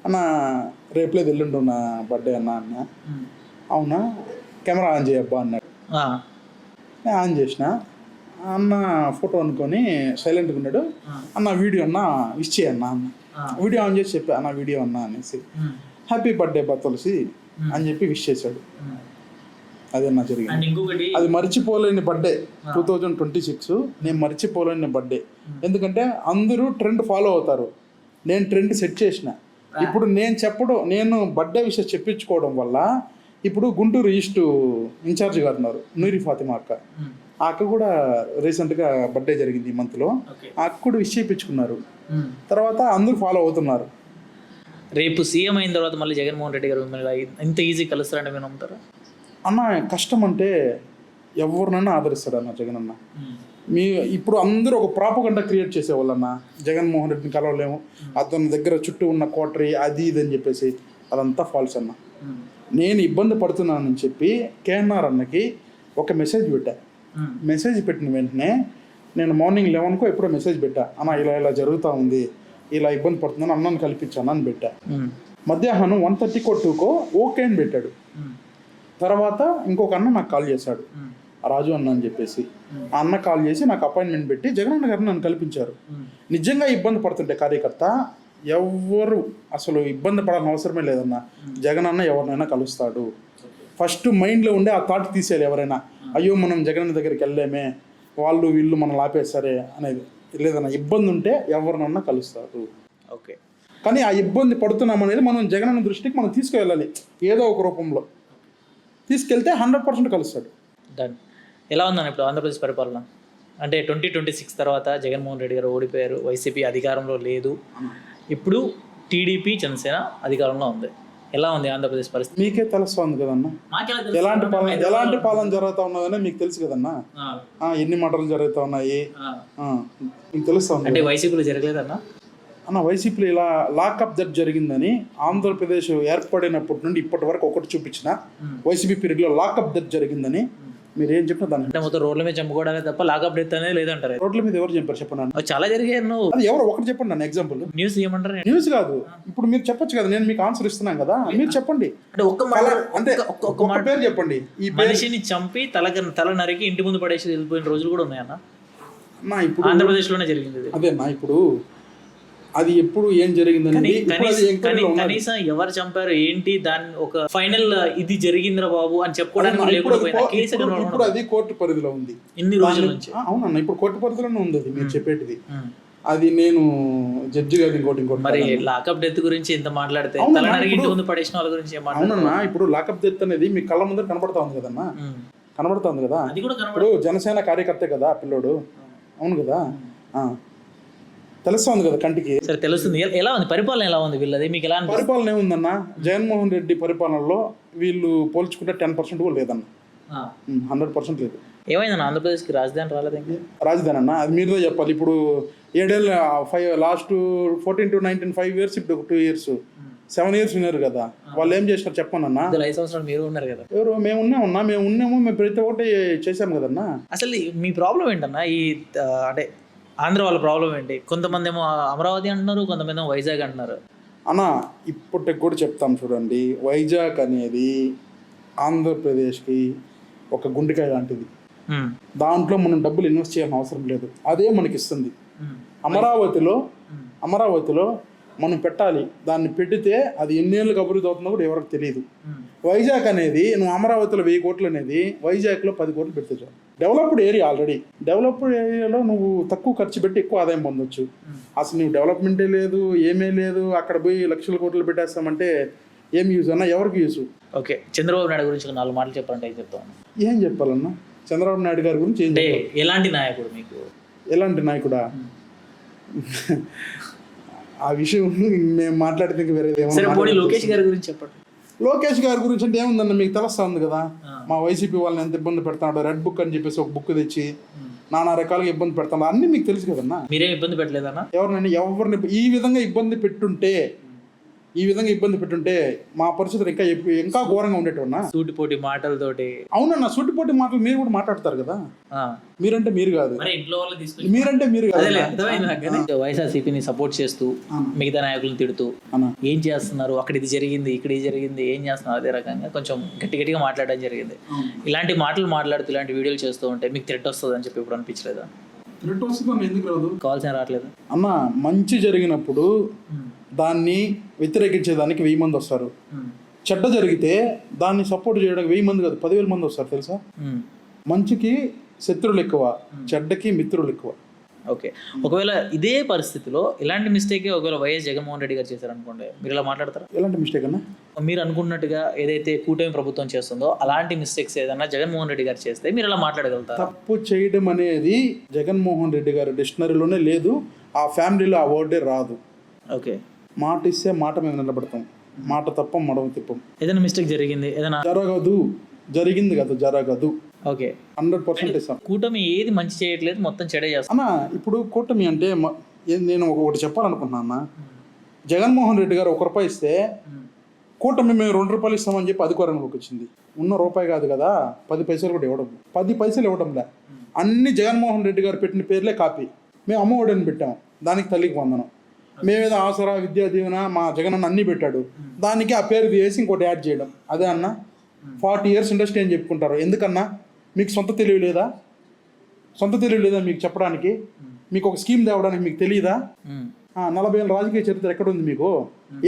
అన్న రేపులేదు ఎల్లుండు నా బర్త్డే అన్న. అవునా, కెమెరా ఆన్ చేయబ్బా అన్నాడు. నేను ఆన్ చేసిన. అన్న ఫోటో అనుకొని సైలెంట్గా ఉన్నాడు. అన్న వీడియో అన్న విష్ చేయన్నా అన్న, వీడియో ఆన్ చేసి చెప్పా అన్న వీడియో అన్నా అనేసి, హ్యాపీ బర్త్డే బా తులసి అని చెప్పి విష్ చేశాడు. అదే నా జరిగింది. అది మర్చిపోలేని బర్త్డే 2026, నేను మర్చిపోలేని బర్త్డే. ఎందుకంటే అందరూ ట్రెండ్ ఫాలో అవుతారు, నేను ట్రెండ్ సెట్ చేసిన. ఇప్పుడు నేను బర్త్డే విషయం చెప్పించుకోవడం వల్ల ఇప్పుడు గుంటూరు ఈస్ట్ ఇన్ఛార్జ్ గారు ఉన్నారు, నూరి ఫాతిమా అక్క. ఆ అక్క కూడా రీసెంట్గా బర్త్డే జరిగింది ఈ మంత్లో, ఆ అక్క కూడా విష్ చేయించుకున్నారు. తర్వాత అందరూ ఫాలో అవుతున్నారు. రేపు సీఎం అయిన తర్వాత మళ్ళీ జగన్మోహన్ రెడ్డి గారు ఇంత ఈజీ కలుస్తారంటే మీరు నమ్ముతారా అన్న? కష్టం అంటే ఎవరినైనా ఆదరిస్తాడు అన్న జగన్ అన్న. మీ ఇప్పుడు అందరూ ఒక ప్రాపగండా క్రియేట్ చేసేవాళ్ళన్న, జగన్మోహన్ రెడ్డిని కలవలేము, అతని దగ్గర చుట్టూ ఉన్న కోటరీ అది ఇది అని చెప్పేసి. అదంతా ఫాల్స్ అన్న. నేను ఇబ్బంది పడుతున్నానని చెప్పి కేఎన్ఆర్ అన్నకి ఒక మెసేజ్ పెట్టా. మెసేజ్ పెట్టిన వెంటనే నేను మార్నింగ్ 11కో ఎప్పుడో మెసేజ్ పెట్టా, అన్న ఇలా ఇలా జరుగుతూ ఉంది, ఇలా ఇబ్బంది పడుతుందని అన్నను కల్పించాను అని పెట్టా. మధ్యాహ్నం 1:30కో 2కో ఓకే అని పెట్టాడు. తర్వాత ఇంకొక అన్న నాకు కాల్ చేశాడు, రాజు అన్న అని చెప్పేసి. ఆ అన్న కాల్ చేసి నాకు అపాయింట్మెంట్ పెట్టి జగనన్న గారిని నన్ను కల్పించారు. నిజంగా ఇబ్బంది పడుతుంటే కార్యకర్త ఎవరు అసలు ఇబ్బంది పడాల్సిన అవసరమే లేదన్న. జగన్ అన్న ఎవరినైనా కలుస్తాడు. ఫస్ట్ మైండ్లో ఉండే ఆ థాట్ తీసేయాలి ఎవరైనా. అయ్యో మనం జగన్ దగ్గరికి వెళ్ళలేమే, వాళ్ళు వీళ్ళు మనం ఆపేస్తారే అనేది లేదన్న. ఇబ్బంది ఉంటే ఎవరినన్నా కలుస్తాడు. ఓకే, కానీ ఆ ఇబ్బంది పడుతున్నాం అనేది మనం జగనన్న దృష్టికి మనం తీసుకువెళ్ళాలి. ఏదో ఒక రూపంలో తీసుకెళ్తే 100% కలుస్తాడు. డన్. ఎలా ఉందని ఇప్పుడు ఆంధ్రప్రదేశ్ పరిపాలన? అంటే 2026 తర్వాత జగన్మోహన్ రెడ్డి గారు ఓడిపోయారు, వైసీపీ అధికారంలో లేదు, ఇప్పుడు టీడీపీ జనసేన అధికారంలో ఉంది. ఎలా ఉంది ఆంధ్రప్రదేశ్ పరిస్థితి? మీకే తెలుస్తుంది కదన్నా ఎలాంటి పాలన జరుగుతూ ఉన్నదని మీకు తెలుసు కదన్నా. ఎన్ని మటలు జరుగుతూ ఉన్నాయి మీకు తెలుస్తా ఉంది. అంటే వైసీపీలో జరగలేదన్నా? అన్న వైసీపీలో ఇలా లాకప్ జడ్జ్ జరిగిందని ఆంధ్రప్రదేశ్ ఏర్పడినప్పటి నుండి ఇప్పటి వరకు ఒకటి చూపించిన వైసీపీ పీరియడ్లో లాకప్ జడ్జ్ జరిగిందని మీరు ఏం చెప్పినా దాని అంటే మొత్తం రోడ్ల మీద చంపుకోవడానికి తప్ప లాకప్ డెత్ అనేది లేదంటారు. రోడ్ల మీద ఎవరు చెప్పారు చెప్పండి? చాలా జరిగాయి. అది ఎవరు ఒకటి చెప్పండి నన్ను ఎగ్జాంపుల్. న్యూస్ ఏమంటారు? న్యూస్ కాదు, ఇప్పుడు మీరు చెప్పొచ్చు కదా, నేను మీకు ఆన్సర్ ఇస్తున్నాను కదా, మీరు చెప్పండి. అంటే ఒక్క పేరు చెప్పండి. ఈ మనిషిని చంపి తల నరికి ఇంటి ముందు పడేసి వెళ్ళిపోయిన రోజులు కూడా ఉన్నాయన్న. ఇప్పుడు ఆంధ్రప్రదేశ్ లోనే జరిగింది. అదేనా ఇప్పుడు అది ఎప్పుడు ఏం జరిగిందని కనీసం ఎవరు చంపారు ఏంటి దాని ఒక ఫైనల్ ఇది జరిగిందిరా బాబు అని చెప్పుకోవడానికి ఇప్పుడు అది కోర్టు పరిధిలో ఉంది ఇన్ని రోజుల నుంచి. అవునన్నా, ఇప్పుడు కోర్టు పరిధిలోనే ఉంది అది మీరు చెప్పేటిది. అది నేను జడ్జి గారు ఇంకోటి మరి లాకప్ డెత్ గురించి ఎంత మాట్లాడితే ఇంటి ముందు పడేసిన వాళ్ళ గురించి. అవునన్నా, ఇప్పుడు లాకప్ డెత్ అనేది మీ కళ్ళ ముందర కనబడతా ఉంది కదన్నా, కనబడతా ఉంది కదా. ఇప్పుడు జనసేన కార్యకర్తే కదా పిల్లోడు, అవును కదా, తెలుస్తుంది కదా కంటికి. సరే తెలుస్తుంది. ఎలా ఉంది పరిపాలన? ఎలా ఉంది వీళ్ళది? మీకు ఎలా పరిపాలన ఏముందన్న? జగన్మోహన్ రెడ్డి పరిపాలనలో వీళ్ళు పోల్చుకుంటే 10% కూడా లేదన్న, 100% లేదు. ఏమైందన్న ఆంధ్రప్రదేశ్కి రాజధాని రాలేదు? ఇంకా రాజధాని అన్న అది మీరుతో చెప్పాలి. ఇప్పుడు 7 ఏళ్ళు లాస్ట్ 14 to 19 5 years, ఇప్పుడు 2 years 7 years ఉన్నారు కదా, వాళ్ళు ఏం చేసినారు చెప్పండి అన్న. 5 సంవత్సరాలు మీరు ఉన్నారు కదా. ఎవరు? మేము ఉన్నాము, మేము ప్రతి ఒక్కటి చేసాం కదన్నా. అసలు మీ ప్రాబ్లం ఏంటన్నా? ఈ అంటే ఆంధ్ర వాళ్ళ ప్రాబ్లం ఏంటి? కొంతమంది ఏమో అమరావతి అంటున్నారు, కొంతమంది ఏమో వైజాగ్ అంటున్నారు. అన్న ఇప్పటికి కూడా చెప్తాం చూడండి, వైజాగ్ అనేది ఆంధ్రప్రదేశ్కి ఒక గుండెకాయ లాంటిది. దాంట్లో మనం డబ్బులు ఇన్వెస్ట్ చేయాల్సిన అవసరం లేదు, అదే మనకి ఇస్తుంది. అమరావతిలో మనం పెట్టాలి, దాన్ని పెడితే అది ఎన్నేళ్ళకి అభివృద్ధి అవుతుందో కూడా ఎవరికి తెలియదు. వైజాగ్ అనేది నువ్వు అమరావతిలో 1000 కోట్లు అనేది వైజాగ్లో 10 కోట్లు పెడితే చాలు. డెవలప్డ్ ఏరియా, ఆల్రెడీ డెవలప్డ్ ఏరియాలో నువ్వు తక్కువ ఖర్చు పెట్టి ఎక్కువ ఆదాయం పొందొచ్చు. అసలు నువ్వు డెవలప్మెంటే లేదు, ఏమీ లేదు, అక్కడ పోయి లక్షల కోట్లు పెట్టేస్తామంటే ఏం యూజ్ అన్నా? ఎవరికి యూజ్? ఓకే, చంద్రబాబు నాయుడు గురించి 4 మాటలు చెప్పాలంటే ఏం చెప్తాను? ఏం చెప్పాలన్నా చంద్రబాబు నాయుడు గారి గురించి? ఎలాంటి నాయకుడు మీకు? ఎలాంటి నాయకుడా? ఆ విషయం మేము మాట్లాడితే వేరేది ఏమన్నా. లోకేష్ గారి గురించి చెప్పండి. లోకేష్ గారి గురించి అంటే ఏముందన్న, మీకు తెలుస్తా ఉంది కదా, మా వైసీపీ వాళ్ళని ఎంత ఇబ్బంది పెడతాడు. రెడ్ బుక్ అని చెప్పేసి ఒక బుక్ తెచ్చి నానా రకాలుగా ఇబ్బంది పెడతాడు, అన్ని మీకు తెలుసు కదన్నా. మీరేం ఇబ్బంది పెట్టలేదన్నా? ఎవరిని ఈ విధంగా ఇబ్బంది పెట్టుంటే మా పరిస్థితులు ఇంకా ఘోరంగా ఉండేటన్నా. సూటిపోటి మాటలతోటి. అవునన్నా, సూటిపోటి మాటలు మీరు కూడా మాట్లాడతారు కదా. మీరంటే మీరు కాదు, మీరంటే మీరు కాదు. వైఎస్ఆర్సీపీని సపోర్ట్ చేస్తూ మిగతా నాయకులను తిడుతూ ఏం చేస్తున్నారు, అక్కడ ఇది జరిగింది, ఇక్కడ ఇది జరిగింది, ఏం చేస్తున్నారు, అదే రకంగా కొంచెం గట్టిగా మాట్లాడడం జరిగింది. ఇలాంటి మాటలు మాట్లాడుతూ ఇలాంటి వీడియోలు చేస్తూ ఉంటే మీకు థ్రెట్ వస్తుంది అని చెప్పి ఇప్పుడు అనిపించలేదా? థ్రెట్ వస్తుంది, ఎందుకు రాదు? కావాల్సిన రావట్లేదు అన్న. మంచి జరిగినప్పుడు దాన్ని వ్యతిరేకించేదానికి 1000 మంది వస్తారు. చెడ్డ జరిగితే దాన్ని సపోర్ట్ చేయడానికి 1000 మంది కాదు 10,000 మంది వస్తారు తెలుసా. మంచికి శత్రువులు ఎక్కువ, చెడ్డకి మిత్రులు ఎక్కువ. ఓకే, ఒకవేళ ఇదే పరిస్థితిలో ఇలాంటి మిస్టేక్ ఒకవేళ వైఎస్ జగన్మోహన్ రెడ్డి గారు చేశారనుకోండి, మీరు ఇలా మాట్లాడతారా? ఎలాంటి మిస్టేక్ అన్నా? మీరు అనుకున్నట్టుగా ఏదైతే కూటమి ప్రభుత్వం చేస్తుందో అలాంటి మిస్టేక్స్ ఏదన్నా జగన్మోహన్ రెడ్డి గారు చేస్తే మీరు ఇలా మాట్లాడగలుగుతారు? తప్పు చేయడం అనేది జగన్మోహన్ రెడ్డి గారి డిక్షనరీలోనే లేదు, ఆ ఫ్యామిలీలో ఆ వర్డే రాదు. ఓకే, మాట ఇస్తే మాట మేము నిలబడతాం, మాట తప్పం మడవ తిప్పం. ఏదైనా మిస్టేక్ జరిగింది, ఏదైనా జరిగింది కదా, జరగదు. ఓకే. 100% ఇస్తాం కూటమి ఏది మంచి చేయట్లేదు, మొత్తం చెడే చేస్తాం. అన్న. ఇప్పుడు కూటమి అంటే నేను ఒకటి చెప్పాలనుకుంటున్నా అన్న. జగన్మోహన్ రెడ్డి గారు ₹1 ఇస్తే కూటమి మేము ₹2 ఇస్తామని చెప్పి అధికారంలోకి వచ్చింది. ఉన్న రూపాయి కాదు కదా, 10 పైసలు కూడా ఇవ్వడం, 10 పైసలు ఇవ్వడంలే. అన్ని జగన్మోహన్ రెడ్డి గారు పెట్టిన పేర్లే కాపీ. మేము అమ్మఒడిని పెట్టాం, దానికి తల్లికి వందనం. మేమేదో ఆసరా, విద్యా దీవెన, మా జగన్ అన్న అన్నీ పెట్టాడు, దానికి ఆ పేరు తీసి ఇంకోటి యాడ్ చేయడం. అదే అన్న 40 years ఇండస్ట్రీ అని చెప్పుకుంటారు. ఎందుకన్నా మీకు సొంత తెలివి లేదా? మీకు చెప్పడానికి? మీకు ఒక స్కీమ్ తేవడానికి మీకు తెలియదా? 40 ఏళ్ళ రాజకీయ చరిత్ర ఎక్కడ ఉంది మీకు?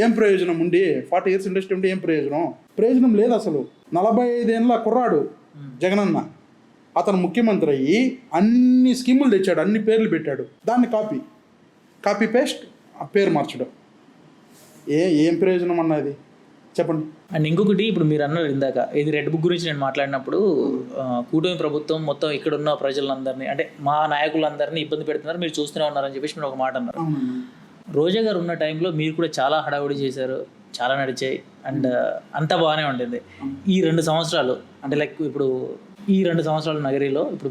ఏం ప్రయోజనం ఉండి 40 years ఇండస్ట్రీ ఉంటే ఏం ప్రయోజనం లేదు అసలు. 45 ఏళ్ళ కుర్రాడు జగనన్న, అతను ముఖ్యమంత్రి అయ్యి అన్ని స్కీములు తెచ్చాడు, అన్ని పేర్లు పెట్టాడు, దాన్ని కాపీ పేస్ట్ ఆ పేరు మార్చడం. ఏం ప్రయోజనం అన్నది చెప్పండి. అండ్ ఇంకొకటి, ఇప్పుడు మీరు అన్నారు ఇందాక, ఇది రెడ్ బుక్ గురించి నేను మాట్లాడినప్పుడు కూటమి ప్రభుత్వం మొత్తం ఇక్కడ ఉన్న ప్రజలందరినీ, అంటే మా నాయకులందరినీ ఇబ్బంది పెడుతున్నారు, మీరు చూస్తూనే ఉన్నారని చెప్పేసి మీరు ఒక మాట అన్నారు. రోజా గారు ఉన్న టైంలో మీరు కూడా చాలా హడావుడి చేశారు, చాలా నడిచాయి, అండ్ అంతా బాగానే ఉండింది. ఈ 2 సంవత్సరాలు అంటే లైక్ ఇప్పుడు ఈ 2 సంవత్సరాల నగరిలో ఇప్పుడు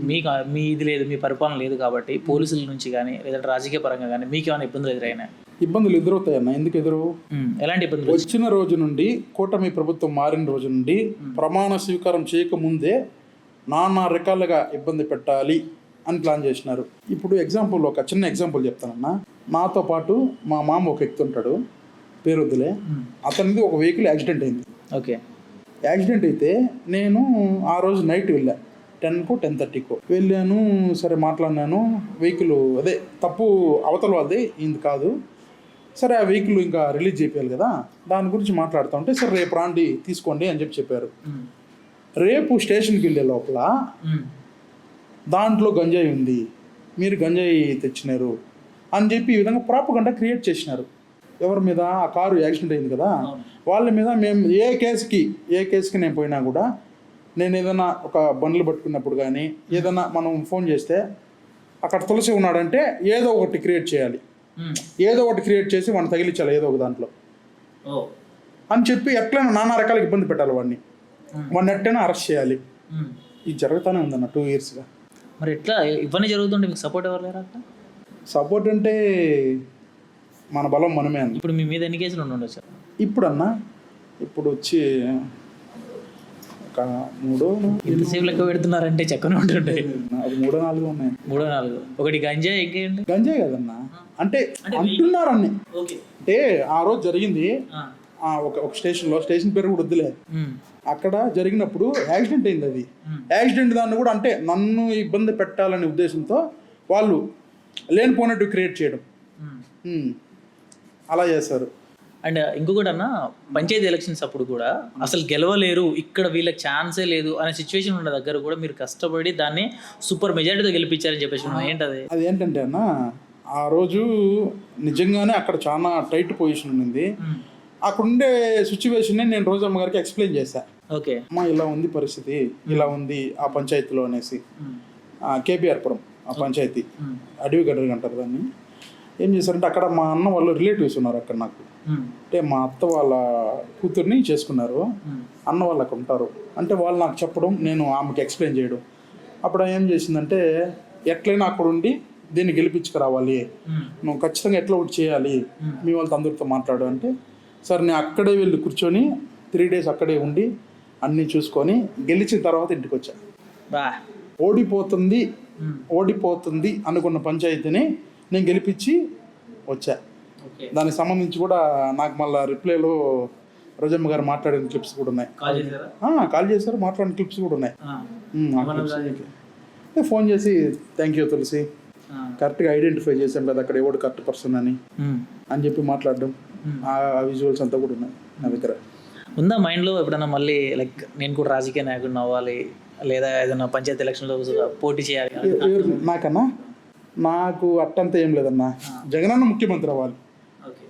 మీ ఇది లేదు, మీ పరిపాలన లేదు కాబట్టి పోలీసుల నుంచి కానీ లేదంటే రాజకీయ పరంగా కానీ మీకు ఏమైనా ఇబ్బందులు ఎదురైనా? ఇబ్బందులు ఎదురవుతాయన్న. ఎందుకు ఎదురు? ఎలాంటి ఇబ్బందులు? వచ్చిన రోజు నుండి, కూటమి ప్రభుత్వం మారిన రోజు నుండి, ప్రమాణ స్వీకారం చేయకముందే నానా రకాలుగా ఇబ్బంది పెట్టాలి అని ప్లాన్ చేసినారు. ఇప్పుడు ఒక చిన్న ఎగ్జాంపుల్ చెప్తానన్నా. నాతో పాటు మా మామ ఒక వ్యక్తి ఉంటాడు, పేరు వద్దులే, అతనిది ఒక వెహికల్ యాక్సిడెంట్ అయింది. ఓకే. యాక్సిడెంట్ అయితే నేను ఆ రోజు నైట్ వెళ్ళా, 10కో 10:30కో వెళ్ళాను. సరే మాట్లాడినాను, వెహికల్ అదే తప్పు అవతల వాళ్ళది, ఇది కాదు. సరే ఆ వెహికల్ ఇంకా రిలీజ్ చేయాలి కదా, దాని గురించి మాట్లాడుతూ ఉంటే సరే రేపు రాండి తీసుకోండి అని చెప్పారు. రేపు స్టేషన్కి వెళ్ళే లోపల దాంట్లో గంజాయి ఉంది, మీరు గంజాయి తెచ్చినారు అని చెప్పి ఈ విధంగా ప్రాపగండా క్రియేట్ చేసినారు. ఎవరి మీద? ఆ కారు యాక్సిడెంట్ అయింది కదా వాళ్ళ మీద. మేము ఏ కేసుకి నేను పోయినా కూడా, నేను ఏదైనా ఒక బండ్లు పట్టుకున్నప్పుడు కానీ ఏదైనా మనం ఫోన్ చేస్తే అక్కడ తులసి ఉన్నాడంటే ఏదో ఒకటి క్రియేట్ చేయాలి, ఏదో ఒకటి క్రియేట్ చేసి వాడిని తగిలించాలి ఏదో ఒక దాంట్లో అని చెప్పి ఎట్లైనా నానా రకాల ఇబ్బంది పెట్టాలి వాడిని ఎట్టైనా అరెస్ట్ చేయాలి. ఇది జరుగుతూనే ఉందన్న 2 yearsగా. మరి ఎట్లా ఇవన్నీ జరుగుతుంటే మీకు సపోర్ట్ ఎవరు లేరా? సపోర్ట్ అంటే మన బలం మనమే అన్న. ఇప్పుడు మీ మీద ఎన్ని కేసులు ఉండొచ్చు ఇప్పుడు వచ్చి ఒక 3 ఇంతసేపు లెక్క పెడుతున్నారంటే చక్కనే ఉంటుండే. అది 3-4 ఉన్నాయి. 3-4. ఒకటి గంజాయి, ఇంకేంటి? గంజాయి కదన్నా, అంటే అంటున్నారు అన్ని. అంటే ఆ రోజు జరిగింది ఒక స్టేషన్ పేరు కూడా వద్దులే, అక్కడ జరిగినప్పుడు యాక్సిడెంట్ అయింది. అది యాక్సిడెంట్ దాన్ని కూడా అంటే నన్ను ఇబ్బంది పెట్టాలనే ఉద్దేశంతో వాళ్ళు లేనిపోయినట్టు క్రియేట్ చేయడం, అలా చేస్తారు. అండ్ ఇంకొకటి అన్న, పంచాయతీ ఎలక్షన్స్ అప్పుడు కూడా అసలు గెలవలేరు, ఇక్కడ వీళ్ళకి ఛాన్సే లేదు అనే సిచ్యువేషన్ ఉన్న దగ్గర కూడా మీరు కష్టపడి దాన్ని సూపర్ మెజారిటీతో గెలిపించారని చెప్పేసి ఏంటది? అది ఏంటంటే అన్న, ఆ రోజు నిజంగానే అక్కడ చాలా టైట్ పొజిషన్ ఉంది. అక్కడ ఉండే సిచ్యువేషన్ నేను రోజమ్మ గారికి ఎక్స్ప్లెయిన్ చేశాను. ఓకే అమ్మా ఇలా ఉంది పరిస్థితి, ఇలా ఉంది ఆ పంచాయతీలో అనేసి. కేబీఆర్పురం ఆ పంచాయతీ, అడవి గడ్డలు అంటారు దాన్ని. ఏం చేశారంటే అక్కడ మా అన్న వాళ్ళు రిలేటివ్స్ ఉన్నారు అక్కడ నాకు, అంటే మా అత్త వాళ్ళ కూతుర్ని చేసుకున్నారు, అన్న వాళ్ళు అక్కడ ఉంటారు. అంటే వాళ్ళు నాకు చెప్పడం, నేను ఆమెకి ఎక్స్ప్లెయిన్ చేయడం. అప్పుడు ఏం చేసిందంటే ఎట్లయినా అక్కడ ఉండి దీన్ని గెలిపించుకురావాలి, నువ్వు ఖచ్చితంగా ఎట్లా ఒకటి చేయాలి, మీ వాళ్ళతో అందరితో మాట్లాడు అంటే సరే నేను అక్కడే వెళ్ళి కూర్చొని 3 days అక్కడే ఉండి అన్నీ చూసుకొని గెలిచిన తర్వాత ఇంటికి వచ్చా. ఓడిపోతుంది అనుకున్న పంచాయతీని నేను గెలిపించి వచ్చా. దానికి సంబంధించి కూడా నాకు మళ్ళీ రిప్లైలో రోజమ్మ గారు మాట్లాడిన క్లిప్స్ కూడా ఉన్నాయి. కాల్ చేశారు, మాట్లాడిన క్లిప్స్ కూడా ఉన్నాయి. ఫోన్ చేసి థ్యాంక్ యూ తులసి, కరెక్ట్గా ఐడెంటిఫై చేశాం కదా అక్కడ ఎవడు కరెక్ట్ పర్సన్ అని చెప్పి మాట్లాడడం, ఆ విజువల్స్ అంతా కూడా ఉన్నాయి నా దగ్గర. ఉందా మైండ్లో ఎప్పుడన్నా మళ్ళీ లైక్ నేను కూడా రాజకీయ నాయకుడిని అవ్వాలి, లేదా ఏదైనా పంచాయతీ ఎలక్షన్లో పోటీ చేయాలి? నాకు అట్టంతా ఏం లేదన్నా, జగనన్న ముఖ్యమంత్రి అవ్వాలి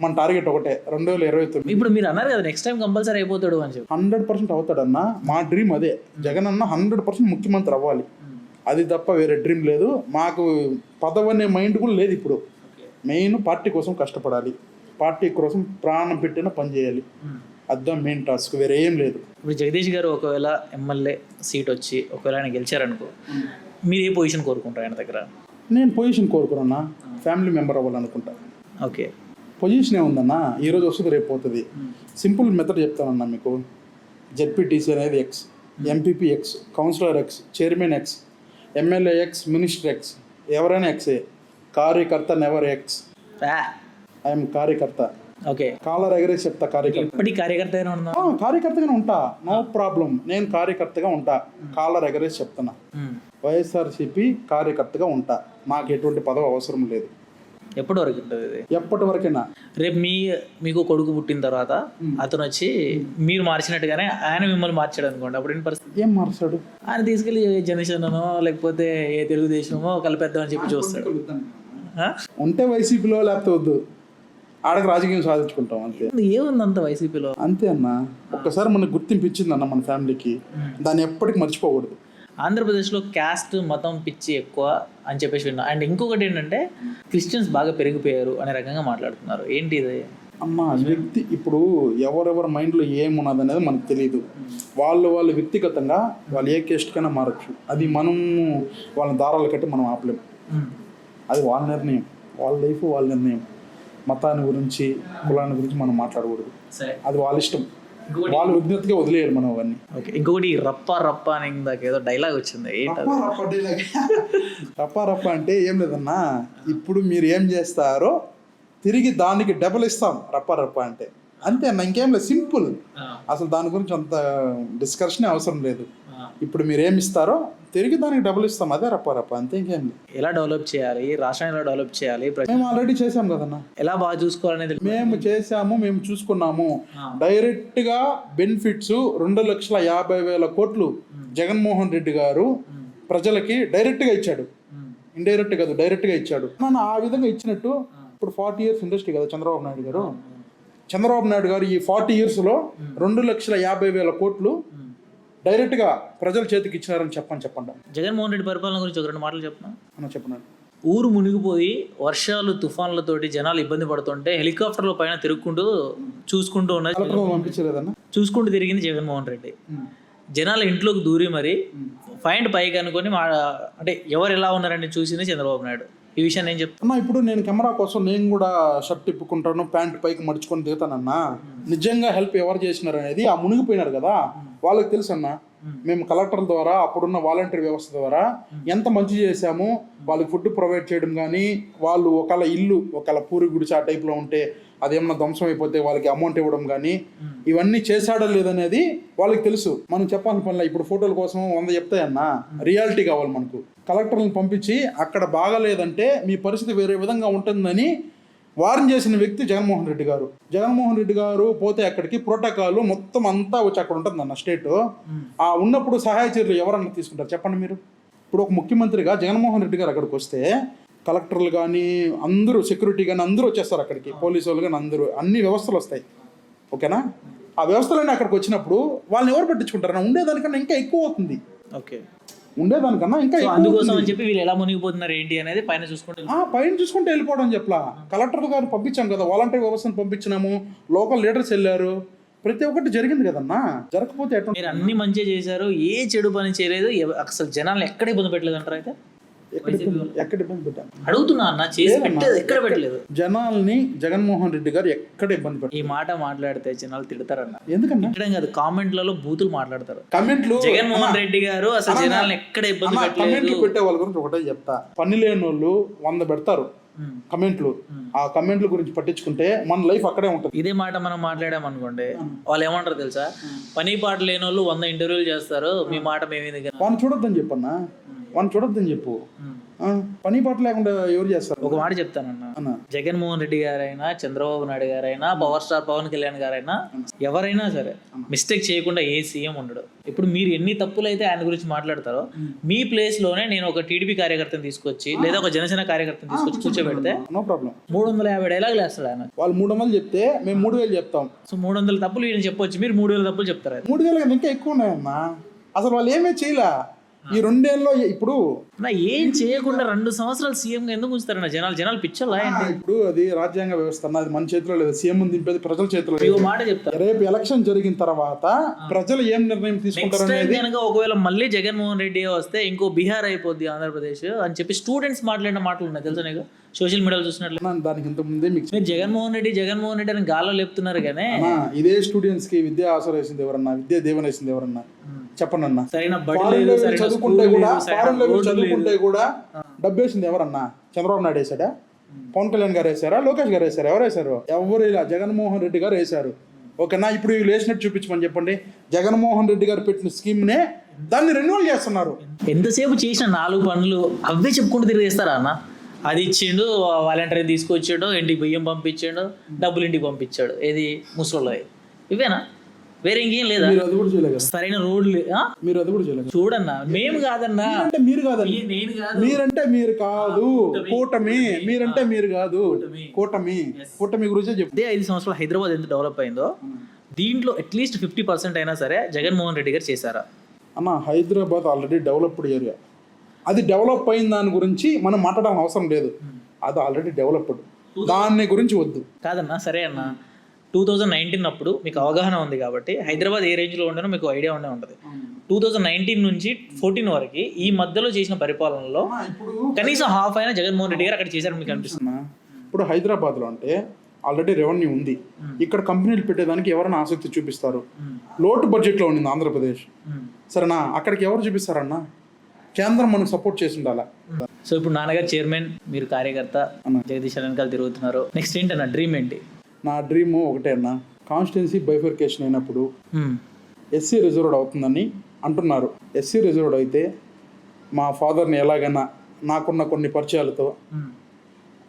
మన టార్గెట్ ఒకటే 2029. ఇప్పుడు మీరు అన్నారు కదా నెక్స్ట్ టైం కంపల్సరీ అయిపోతాడు అని చెప్పి. 100% అవుతాడన్నా, మా డ్రీమ్ అదే. జగనన్న 100% ముఖ్యమంత్రి అవ్వాలి, అది తప్ప వేరే డ్రీమ్ లేదు మాకు. పదవి అనే మైండ్ కూడా లేదు ఇప్పుడు. మెయిన్ పార్టీ కోసం కష్టపడాలి, పార్టీ కోసం ప్రాణం పెట్టిన పని చేయాలి, అదే మెయిన్ టాస్క్, వేరే ఏం లేదు. ఇప్పుడు జగదీష్ గారు ఒకవేళ ఎమ్మెల్యే సీట్ వచ్చి ఒకవేళ ఆయన గెలిచారనుకో, మీరు ఏ పొజిషన్ కోరుకుంటారు ఆయన దగ్గర? నేను పొజిషన్ కోరుకున్నా, ఫ్యామిలీ మెంబర్ అవ్వాలనుకుంటా. ఓకే, పొజిషన్ ఏముందన్నా, ఈరోజు వస్తుంది రేపు పోతుంది. సింపుల్ మెథడ్ చెప్తానన్నా మీకు. జెడ్పీటీసీ అనేది ex, MPP ex, councillor ex, chairman ex, MLA ex, minister ex, ఎవరైనా ఎక్సే. కార్యకర్త నెవర్ ఎక్స్. ఐఎమ్ కార్యకర్త. ఓకే, కాలర్ ఎగరేసి చెప్తా కార్యకర్త. ఇప్పటి కార్యకర్తగానే ఉన్నా? కార్యకర్తగానే ఉంటా, నో ప్రాబ్లం. నేను కార్యకర్తగా ఉంటా, కాలర్ ఎగరేసి చెప్తున్నా. వైఎస్ఆర్సీపీ కార్యకర్తగా ఉంటా, నాకు ఎటువంటి పదవి అవసరం లేదు. ఎప్పటి వరకు ఉంటుంది ఇది? ఎప్పటి వరకైనా. రేపు మీకు కొడుకు పుట్టిన తర్వాత అతను వచ్చి మీరు మార్చినట్టుగానే ఆయన మిమ్మల్ని మార్చాడు అనుకోండి, అప్పుడు ఏం పరిస్థితి? ఏం మార్చాడు? ఆయన తీసుకెళ్ళి జనసేనో లేకపోతే ఏ తెలుగుదేశమో కలిపేద్దామని చెప్పి చూస్తాడు. ఉంటే వైసీపీలో, లేకపోతే వద్దు, ఆడకు రాజకీయం సాధించుకుంటాం అంతే. ఏముంది అంత వైసీపీలో? అంతే అన్న. ఒక్కసారి మనకు గుర్తింపు ఇచ్చిందన్న మన ఫ్యామిలీకి, దాన్ని ఎప్పటికీ మర్చిపోకూడదు. ఆంధ్రప్రదేశ్లో క్యాస్ట్ మతం పిచ్చి ఎక్కువ అని చెప్పేసి విన్నా. అండ్ ఇంకొకటి ఏంటంటే క్రిస్టియన్స్ బాగా పెరిగిపోయారు అనే రకంగా మాట్లాడుతున్నారు. ఏంటి ఇది అమ్మ? వ్యక్తి ఇప్పుడు ఎవరెవరి మైండ్లో ఏమున్నది అనేది మనకు తెలియదు. వాళ్ళు వ్యక్తిగతంగా వాళ్ళు ఏ కేస్ట్కైనా మారచ్చు. అది మనం వాళ్ళ దారాలు కట్టి మనం ఆపలేము. అది వాళ్ళ నిర్ణయం, వాళ్ళ లైఫ్ వాళ్ళ నిర్ణయం. మతాన్ని గురించి, కులాన్ని గురించి మనం మాట్లాడకూడదు. అది వాళ్ళ ఇష్టం, వాళ్ళు విజ్ఞతగా వదిలేయాలి మనం అవన్నీ. ఓకే, ఇంకొకటి రప్ప అని ఇందాక ఏదో డైలాగ్ వచ్చింది. రప్ప అంటే ఏం లేదన్నా, ఇప్పుడు మీరు ఏం చేస్తారో తిరిగి దానికి డబల్ ఇస్తాం. రప్ప అంటే అంతే అన్న, ఇంకేం లేదు, సింపుల్. అసలు దాని గురించి అంత డిస్కషనే అవసరం లేదు. ఇప్పుడు మీరు ఏమి ఇస్తారో తిరిగి దానికి డబుల్ ఇస్తాం, అదే రప్ప అంతే, ఇంకేం లేదు. ఎలా డెవలప్ చేయాలి, రాష్ట్రాన్ని ఎలా డెవలప్ చేయాలి? మేము ఆల్రెడీ చేసాం కదన్నా. ఎలా బాగా చూసుకోవాలనేది మేము చేసాము, మేము చూసుకున్నాము. డైరెక్ట్ గా బెనిఫిట్స్ 2,50,000 కోట్లు జగన్మోహన్ రెడ్డి గారు ప్రజలకి డైరెక్ట్ గా ఇచ్చాడు. ఇండైరెక్ట్ కాదు, డైరెక్ట్ గా ఇచ్చాడు. ఆ విధంగా ఇచ్చినట్టు ఇప్పుడు 40 years ఇండస్ట్రీ కదా చంద్రబాబు నాయుడు గారు. చంద్రబాబు నాయుడు గారు ఈ 40 years లో 2,50,000 కోట్లు డైరెక్ట్ గా ప్రజల చేతికి ఇచ్చినారని చెప్పండి. జగన్మోహన్ రెడ్డి పరిపాలన గురించి ఒక 2 మాటలు చెప్పండి. ఊరు మునిగిపోయి వర్షాలు తుఫాన్లతోటి జనాలు ఇబ్బంది పడుతుంటే హెలికాప్టర్ల పైన తిరుగుకుంటూ చూసుకుంటూ పంపించలేదన్న, చూసుకుంటూ తిరిగింది జగన్మోహన్ రెడ్డి. జనాల ఇంట్లోకి దూరి మరి పాయింట్ పైకి అనుకొని అంటే ఎవరు ఎలా ఉన్నారని చూసింది చంద్రబాబు నాయుడు. ఈ విషయాన్ని ఏం చెప్తున్నా? ఇప్పుడు నేను కెమెరా కోసం నేను కూడా షర్ట్ ఇప్పుకుంటాను, ప్యాంట్ పైకి మడుచుకొని దిగుతానన్నా. నిజంగా హెల్ప్ ఎవరు చేసినారు అనేది ఆ మునిగిపోయినారు కదా వాళ్ళకి తెలుసు అన్న. మేము కలెక్టర్ ద్వారా, అప్పుడున్న వాలంటీర్ వ్యవస్థ ద్వారా ఎంత మంచి చేశాము. వాళ్ళకి ఫుడ్ ప్రొవైడ్ చేయడం కానీ, వాళ్ళు ఒకవేళ ఇల్లు ఒకవేళ పూరి గుడిచి ఆ టైప్లో ఉంటే అదేమన్నా ధ్వంసం అయిపోతే వాళ్ళకి అమౌంట్ ఇవ్వడం కానీ, ఇవన్నీ చేశాడో లేదనేది వాళ్ళకి తెలుసు. మనం చెప్పాల్సిన పనిలే. ఇప్పుడు ఫోటోల కోసం 100 చెప్తాయన్నా, రియాలిటీ కావాలి మనకు. కలెక్టర్లను పంపించి అక్కడ బాగలేదంటే మీ పరిస్థితి వేరే విధంగా ఉంటుందని వార్న్ చేసిన వ్యక్తి జగన్మోహన్ రెడ్డి గారు. జగన్మోహన్ రెడ్డి గారు పోతే అక్కడికి ప్రోటోకాల్ మొత్తం అంతా వచ్చి అక్కడ ఉంటుంది అన్న స్టేట్. ఆ ఉన్నప్పుడు సహాయ చర్యలు ఎవరన్నా తీసుకుంటారు చెప్పండి మీరు? ఇప్పుడు ఒక ముఖ్యమంత్రిగా జగన్మోహన్ రెడ్డి గారు అక్కడికి వస్తే కలెక్టర్లు కానీ అందరూ, సెక్యూరిటీ కానీ అందరూ వచ్చేస్తారు అక్కడికి, పోలీసు వాళ్ళు కానీ అందరూ, అన్ని వ్యవస్థలు వస్తాయి. ఓకేనా? ఆ వ్యవస్థలన్నీ అక్కడికి వచ్చినప్పుడు వాళ్ళని ఎవరు పట్టించుకుంటారన్నా? ఉండేదానికన్నా ఇంకా ఎక్కువ అవుతుంది. ఓకే, ఉండేదానికన్నా ఇంకా అందుకోసం అని చెప్పి వీళ్ళు ఎలా మునిగిపోతున్నారు ఏంటి అనేది పైన చూసుకుంటే వెళ్ళిపోవడం చెప్పలా. కలెక్టర్ గారిని పంపించాం కదా, వాలంటీర్ వ్యవస్థను పంపించినాము, లోకల్ లీడర్స్ వెళ్ళారు, ప్రతి ఒక్కటి జరిగింది కదన్నా. జరగకపోతే ఎట్లా? మీరు అన్ని మంచిగా చేశారు, ఏ చెడు పని చేయలేదు, అసలు జనాలు ఎక్కడ ఇబ్బంది పెట్టలేదు అంటారు. అయితే ఎక్కడ ఇబ్బంది పెట్టాను అడుగుతున్నా అన్న, చేసి ఎక్కడ పెట్టలేదు జనాల్ని. జగన్మోహన్ రెడ్డి గారు ఎక్కడ ఇబ్బంది పెట్టారు? ఈ మాట మాట్లాడితే జనాలు తిడతారన్న. ఎందుకన్నా? తిట్టడం కాదు, కామెంట్లలో బూతులు మాట్లాడతారు. కమెంట్లు జగన్మోహన్ రెడ్డి గారు అసలు జనాలను ఎక్కడ ఇబ్బంది పెట్టలేదు. కమెంట్లు పెట్టే వాళ్ళ గురించి ఒకటే చెప్తా. పని లేని వాళ్ళు 100 పెడతారు కమెంట్లు. ఆ కమెంట్ల గురించి పట్టించుకుంటే మన లైఫ్ అక్కడే ఉంటుంది. ఇదే మాట మనం మాట్లాడామనుకోండి, వాళ్ళు ఏమంటారు తెలుసా? పని పాట లేని వాళ్ళు 100 ఇంటర్వ్యూలు చేస్తారు, మీ మాట మేమేందుకు? వాళ్ళని చూడొద్దని చెప్పన్నా, వాళ్ళని చూడొద్దని చెప్పు. పని పాట లేకుండా ఎవరు చేస్తారు? ఒక మాట చెప్తానన్న, జగన్మోహన్ రెడ్డి గారైనా, చంద్రబాబు నాయుడు గారైనా, పవర్ స్టార్ పవన్ కళ్యాణ్ గారైనా, ఎవరైనా సరే మిస్టేక్ చేయకుండా ఏ సీఎం ఉండడు. ఇప్పుడు మీరు ఎన్ని తప్పులు అయితే ఆయన గురించి మాట్లాడతారో, మీ ప్లేస్ లోనే నేను ఒక టీడీపీ కార్యకర్తను తీసుకొచ్చి లేదా ఒక జనసేన కార్యకర్తను తీసుకొచ్చి కూర్చోబెడితే నో ప్రాబ్లం 350 డైలాగులు వేస్తాడు ఆయన. వాళ్ళు 300 చెప్తే మేము 3000 చెప్తాం. సో 300 తప్పులు ఈయన చెప్పొచ్చు, మీరు 3000 తప్పులు చెప్తారు. 3000 ఇంకా ఎక్కువ ఉన్నాయమ్మా. అసలు వాళ్ళు ఏమీ చేయలే. ఈ 2 ఏళ్ళలో ఇప్పుడు నా ఏం చేయకుండా 2 సంవత్సరాలు సీఎంగా ఎందుకు ఉంచుతారన్న జనాలు పిచ్చోళ్ళా ఏంటి? ఇప్పుడు అది రాజ్యాంగ వ్యవస్థ అన్న, అది మన చేతిలో లేదు. సీఎం దింపేది ప్రజల చేతిలో లేదు. ఒక మాట చెప్తా, రేపు ఎలక్షన్ జరిగిన తర్వాత ప్రజలు ఏం నిర్ణయం తీసుకుంటారు అనేది కనుక ఒకవేళ మళ్ళీ జగన్మోహన్ రెడ్డి వస్తే ఇంకో బీహార్ అయిపోద్ది ఆంధ్రప్రదేశ్ అని చెప్పి స్టూడెంట్స్ మాట్లాడిన మాటలు ఉన్నాయి తెలుసా నీకు? సోషల్ మీడియాలో చూసినట్లు దానికి ఇంత ముందే మీకు మీరు జగన్మోహన్ రెడ్డి అని గాల్లో లేపుతున్నారు కానీ ఇదే స్టూడెంట్స్ కి విద్యా ఆసరా వేసింది ఎవరన్నా, విద్యా దీవెన వేసింది ఎవరన్నా చెప్పండి అన్న. సరైన బడి ఫారెన్ లేదు, లెవెల్ సరైన చదువుకుంటే స్కూల్ కూడా లేదు, సరైన ఫారెన్ లెవెల్ రోడ్లు చదువుకుంటే లేదు. కూడా డబ్బు వేసింది ఎవరన్నా? చంద్రబాబు నాయుడు వేసాడా? పవన్ కళ్యాణ్ గారు వేసారా? లోకేష్ గారు వేసారా? ఎవరు వేసారు? ఎవరు ఇలా జగన్మోహన్ రెడ్డి గారు వేశారు. ఓకేనా? ఇప్పుడు వీళ్ళు వేసినట్టు చూపించమని చెప్పండి. జగన్మోహన్ రెడ్డి గారు పెట్టిన స్కీమ్ నే దాన్ని రెన్యువల్ చేస్తున్నారు. ఎంతసేపు చేసిన 4 పనులు అవే చెప్పుకుంటూ తిరిగేస్తారా అన్న? అది ఇచ్చిండు, వాలంటీర్ తీసుకొచ్చాడు, ఇంటికి బియ్యం పంపించాడు, డబ్బులు ఇంటికి పంపించాడు. ఏది ముసలో ఇవేనా? వేరే ఇంకేం లేదా? మీరు అది కూడా చేయలేదు. సరైన రోడ్లు మీరు అది కూడా చేయలేదు. చూడన్నా, మేము కాదన్నా, అంటే మీరు కాదండి, నేను కాదు, మీరంటే మీరు కాదు, కూటమి. మీరంటే మీరు కాదు, కూటమి. కూటమి గురించే చెప్పు. అదే 5 సంవత్సరాలు హైదరాబాద్ ఎంత డెవలప్ అయిందో దీంట్లో అట్లీస్ట్ 50% అయినా సరే జగన్మోహన్ రెడ్డి గారు చేశారా? అన్న, హైదరాబాద్ ఆల్రెడీ డెవలప్డ్ ఏరియా. అది డెవలప్ అయిన దాని గురించి మనం మాట్లాడాల్సిన అవసరం లేదు. అది ఆల్రెడీ డెవలప్డ్, దాని గురించి వద్దు. కాదన్నా, సరే అన్న, 2019 అప్పుడు మీకు అవగాహన ఉంది కాబట్టి హైదరాబాద్ ఏ రేంజ్లో ఉండనో మీకు ఐడియా ఉండే ఉంటుంది. 2019 నుంచి 14 వరకు ఈ మధ్యలో చేసిన పరిపాలనలో కనీసం హాఫ్ అయినా జగన్మోహన్ రెడ్డి గారు అక్కడ చేశారని మీకు అనిపిస్తుంది? ఇప్పుడు హైదరాబాద్లో అంటే ఆల్రెడీ రెవెన్యూ ఉంది. ఇక్కడ కంపెనీలు పెట్టేదానికి ఎవరైనా ఆసక్తి చూపిస్తారు? లోటు బడ్జెట్లో ఉండింది ఆంధ్రప్రదేశ్. సరేనా? అక్కడికి ఎవరు చూపిస్తారన్నా? కేంద్రం మనకు సపోర్ట్ చేసి ఉండాలా. సో ఇప్పుడు నాన్నగారు చైర్మన్, మీరు కార్యకర్త, జగదీష్ వెనకాల తిరుగుతున్నారు. నెక్స్ట్ ఏంటన్నా డ్రీమ్ ఏంటి? నా డ్రీమ్ ఒకటే అన్న, కాన్స్టిట్యున్సీ బైఫర్కేషన్ అయినప్పుడు ఎస్సీ రిజర్వ్డ్ అవుతుందని అంటున్నారు. ఎస్సీ రిజర్వ్డ్ అయితే మా ఫాదర్ని ఎలాగైనా నాకున్న కొన్ని పరిచయాలతో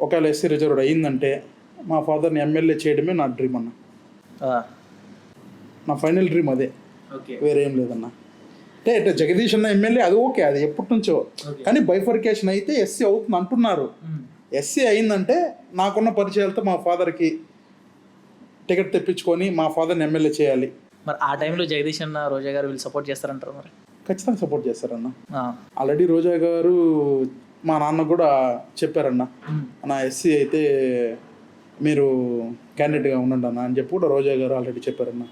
ఒకవేళ ఎస్సీ రిజర్వ్డ్ అయ్యిందంటే మా ఫాదర్ని ఎమ్మెల్యే చేయడమే నా డ్రీమ్ అన్న. నా ఫైనల్ డ్రీమ్ అదే, వేరే ఏం లేదన్న. అంటే ఇట్లా జగదీష్ అన్న ఎమ్మెల్యే అది ఓకే, అది ఎప్పటి నుంచో. కానీ బైఫర్కేషన్ అయితే ఎస్సీ అవుతుంది అంటున్నారు. ఎస్సీ అయిందంటే నాకున్న పరిచయాలతో మా ఫాదర్కి టికెట్ తెప్పించుకొని మా ఫాదర్ని ఎమ్మెల్యే చేయాలి. మరి ఆ టైంలో జగదీష్ అన్న, రోజా గారు వీళ్ళు సపోర్ట్ చేస్తారంటారు? మరి ఖచ్చితంగా సపోర్ట్ చేస్తారన్న. ఆల్రెడీ రోజా గారు మా నాన్న కూడా చెప్పారన్న, నా ఎస్సీ అయితే మీరు క్యాండిడేట్గా ఉండండి అన్న అని చెప్పి కూడా రోజా గారు ఆల్రెడీ చెప్పారన్న.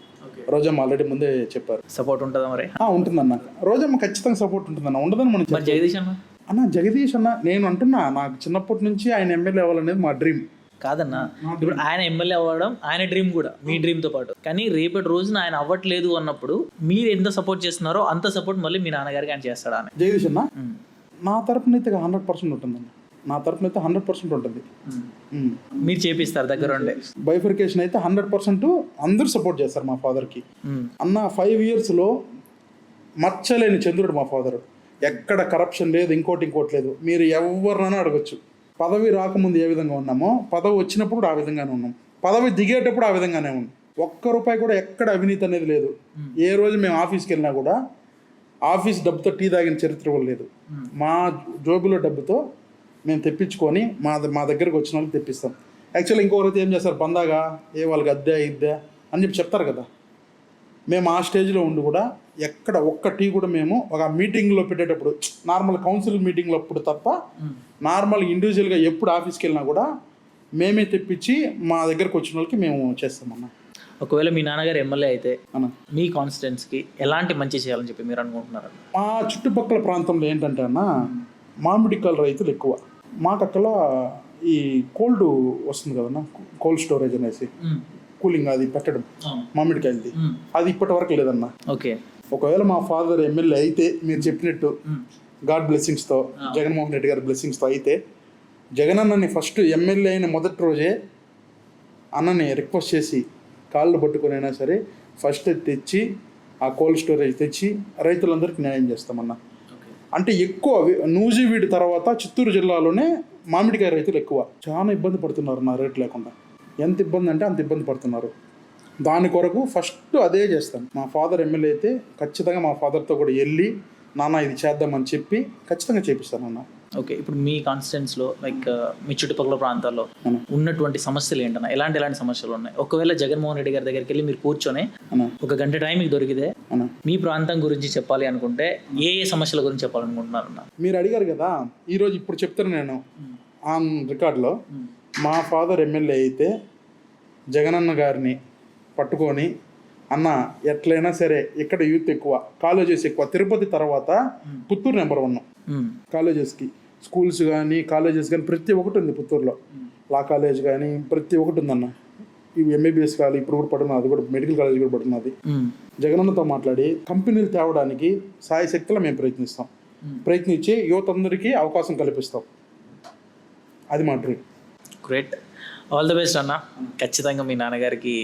రోజమ్మ ఆల్రెడీ ముందే చెప్పారు. సపోర్ట్ ఉంటుందా మరి? ఉంటుందన్న. రోజమ్మ ఖచ్చితంగా సపోర్ట్ ఉంటుందన్న, ఉండదని మనం మరి జగదీష్ అన్న? అన్న, జగదీష్ అన్న నేను అంటున్నా, నాకు చిన్నప్పటి నుంచి ఆయన ఎమ్మెల్యే అవ్వాలనేది మా డ్రీమ్. కాదన్నా, ఇప్పుడు ఆయన ఎమ్మెల్యే అవ్వడం ఆయన డ్రీమ్ కూడా, మీ డ్రీమ్తో పాటు. కానీ రేపటి రోజున ఆయన అవ్వట్లేదు అన్నప్పుడు మీరు ఎంత సపోర్ట్ చేస్తున్నారో అంత సపోర్ట్ మళ్ళీ మీ నాన్నగారికి ఆయన చేస్తాడా అని? జగదీష్ అన్న నా తరపున అయితే 100% ఉంటుందన్న. నా తరపున అయితే 100% ఉంటుంది. మీరు చేపిస్తారు దగ్గర ఉండే. బైఫర్కేషన్ అయితే 100% అందరూ సపోర్ట్ చేస్తారు మా ఫాదర్కి. అన్న 5 yearsలో మచ్చలేని చంద్రుడు మా ఫాదర్. ఎక్కడ కరప్షన్ లేదు, ఇంకోటి లేదు. మీరు ఎవరినైనా అడగచ్చు. పదవి రాకముందు ఏ విధంగా ఉన్నామో పదవి వచ్చినప్పుడు కూడా ఆ విధంగానే ఉన్నాం, పదవి దిగేటప్పుడు ఆ విధంగానే ఉన్నాం. ₹1 కూడా ఎక్కడ అవినీతి అనేది లేదు. ఏ రోజు మేము ఆఫీస్కి వెళ్ళినా కూడా ఆఫీస్ డబ్బుతో టీ తాగిన చరిత్ర కూడా లేదు. మా జోబులో డబ్బుతో మేము తెప్పించుకొని మా దగ్గరకు వచ్చిన వాళ్ళకి తెప్పిస్తాం. యాక్చువల్లీ ఇంకొకరైతే ఏం చేస్తారు, బందాగా వాళ్ళకి అద్దా ఇద్దా అని చెప్పి చెప్తారు కదా. మేము ఆ స్టేజ్లో ఉండి కూడా ఎక్కడ ఒక్క టీ కూడా మేము ఒక మీటింగ్లో పెట్టేటప్పుడు, నార్మల్ కౌన్సిల్ మీటింగ్లో అప్పుడు తప్ప నార్మల్ ఇండివిజువల్గా ఎప్పుడు ఆఫీస్కి వెళ్ళినా కూడా మేమే తెప్పించి మా దగ్గరకు వచ్చిన వాళ్ళకి మేము చేస్తామన్న. ఒకవేళ మీ నాన్నగారు ఎమ్మెల్యే అయితే మీ కాన్స్టిట్యున్సీకి ఎలాంటి మంచి చేయాలని చెప్పి మీరు అనుకుంటున్నారు? మా చుట్టుపక్కల ప్రాంతంలో ఏంటంటే అన్న, మామిడికాయల రైతులు ఎక్కువ. మాకక్కడ ఈ కోల్డ్ వస్తుంది కదన్నా, కోల్డ్ స్టోరేజ్ అనేసి కూలింగ్ అది పెట్టడం మామిడికాయలది, అది ఇప్పటి వరకు లేదన్న. ఓకే, ఒకవేళ మా ఫాదర్ ఎమ్మెల్యే అయితే మీరు చెప్పినట్టు గాడ్ బ్లెస్సింగ్స్తో, జగన్మోహన్ రెడ్డి గారి బ్లెస్సింగ్స్తో అయితే, జగన్ అన్నని ఫస్ట్ ఎమ్మెల్యే అయిన మొదటి రోజే అన్నని రిక్వెస్ట్ చేసి కాళ్ళు పట్టుకునైనా సరే ఫస్ట్ తెచ్చి ఆ కోల్డ్ స్టోరేజ్ తెచ్చి రైతులందరికీ న్యాయం చేస్తామన్న. అంటే ఎక్కువ నూజివీడు తర్వాత చిత్తూరు జిల్లాలోనే మామిడికాయ రైతులు ఎక్కువ చాలా ఇబ్బంది పడుతున్నారు నా రేట్ లేకుండా. ఎంత ఇబ్బంది అంటే అంత ఇబ్బంది పడుతున్నారు. దాని కొరకు ఫస్ట్ అదే చేస్తాను. మా ఫాదర్ ఎమ్మెల్యే అయితే ఖచ్చితంగా మా ఫాదర్తో కూడా వెళ్ళి నాన్న ఇది చేద్దామని చెప్పి ఖచ్చితంగా చేపిస్తానన్న. ఓకే, ఇప్పుడు మీ కాన్స్టిట్యున్సీలో లైక్ మీ చుట్టుపక్కల ప్రాంతాల్లో ఉన్నటువంటి సమస్యలు ఏంటన్నా, ఎలాంటి సమస్యలు ఉన్నాయి? ఒకవేళ జగన్మోహన్ రెడ్డి గారి దగ్గరికి వెళ్ళి మీరు కూర్చొని ఒక గంట టైం మీకు దొరికితే మీ ప్రాంతం గురించి చెప్పాలి అనుకుంటే ఏ సమస్యల గురించి చెప్పాలనుకుంటున్నారన్న? మీరు అడిగారు కదా, ఈరోజు ఇప్పుడు చెప్తాను నేను ఆన్ రికార్డులో. మా ఫాదర్ ఎమ్మెల్యే అయితే జగనన్న గారిని పట్టుకొని, అన్న ఎట్లయినా సరే ఇక్కడ యూత్ ఎక్కువ, కాలేజెస్ ఎక్కువ, తిరుపతి తర్వాత పుత్తూరు నెంబర్ 1 కాలేజెస్కి. స్కూల్స్ కానీ కాలేజెస్ కానీ ప్రతి ఒక్కటి ఉంది పుత్తూరులో. లా కాలేజ్ కానీ ప్రతి ఒక్కటి ఉందన్న. ఇవి ఎంబీబీఎస్ కాలేజ్ ఇప్పుడు కూడా పడుతున్నది, అది కూడా మెడికల్ కాలేజ్ కూడా పడుతున్నది. జగనన్నతో మాట్లాడి కంపెనీలు తేవడానికి సాయశక్తిలో మేము ప్రయత్నించి యువత అందరికీ అవకాశం కల్పిస్తాం. అది మా dream. Great, all the best అన్న. ఖచ్చితంగా మీ నాన్నగారికి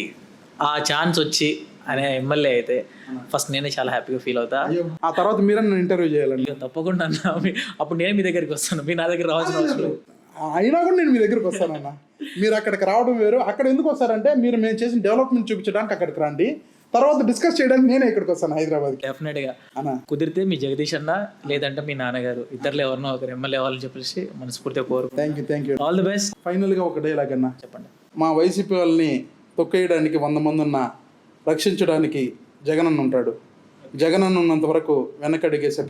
ఆ ఛాన్స్ వచ్చి అనే ఎమ్మెల్యే అయితే ఫస్ట్ నేనే చాలా హ్యాపీగా ఫీల్ అవుతా. ఆ తర్వాత మీరే నన్ను ఇంటర్వ్యూ చేయాలండి. ఇక తప్పకుండా అన్న, అప్పుడు నేను మీ దగ్గరికి వస్తాను, మీ నా దగ్గర రావాల్సిన అవసరం లేదు. అయినా కూడా నేను మీ దగ్గరికి వస్తానన్న. మీరు అక్కడికి రావడం వేరు. అక్కడ ఎందుకు వస్తారంటే మేము చేసిన డెవలప్మెంట్ చూపించడానికి అక్కడికి రండి, తర్వాత డిస్కస్ చేయడానికి నేనే ఇక్కడికి వస్తాను హైదరాబాద్కి. డెఫినెట్గా కుదిరితే మీ జగదీష్ అన్న లేదంటే మీ నాన్నగారు ఇద్దరులో ఎవరినో ఒకరు ఎమ్మెల్యే అవ్వాలని చెప్పేసి మనస్ఫూర్తిగా కోరు. Thank you. All the best. ఫైనల్గా ఒక డైలాగ్ అన్న చెప్పండి. మా వైసీపీ వాళ్ళని తొక్కేయడానికి 100 మంది ఉన్నా రక్షించడానికి జగనన్న ఉంటాడు. జగనన్న ఉన్నంత వరకు వెనకడిగేసే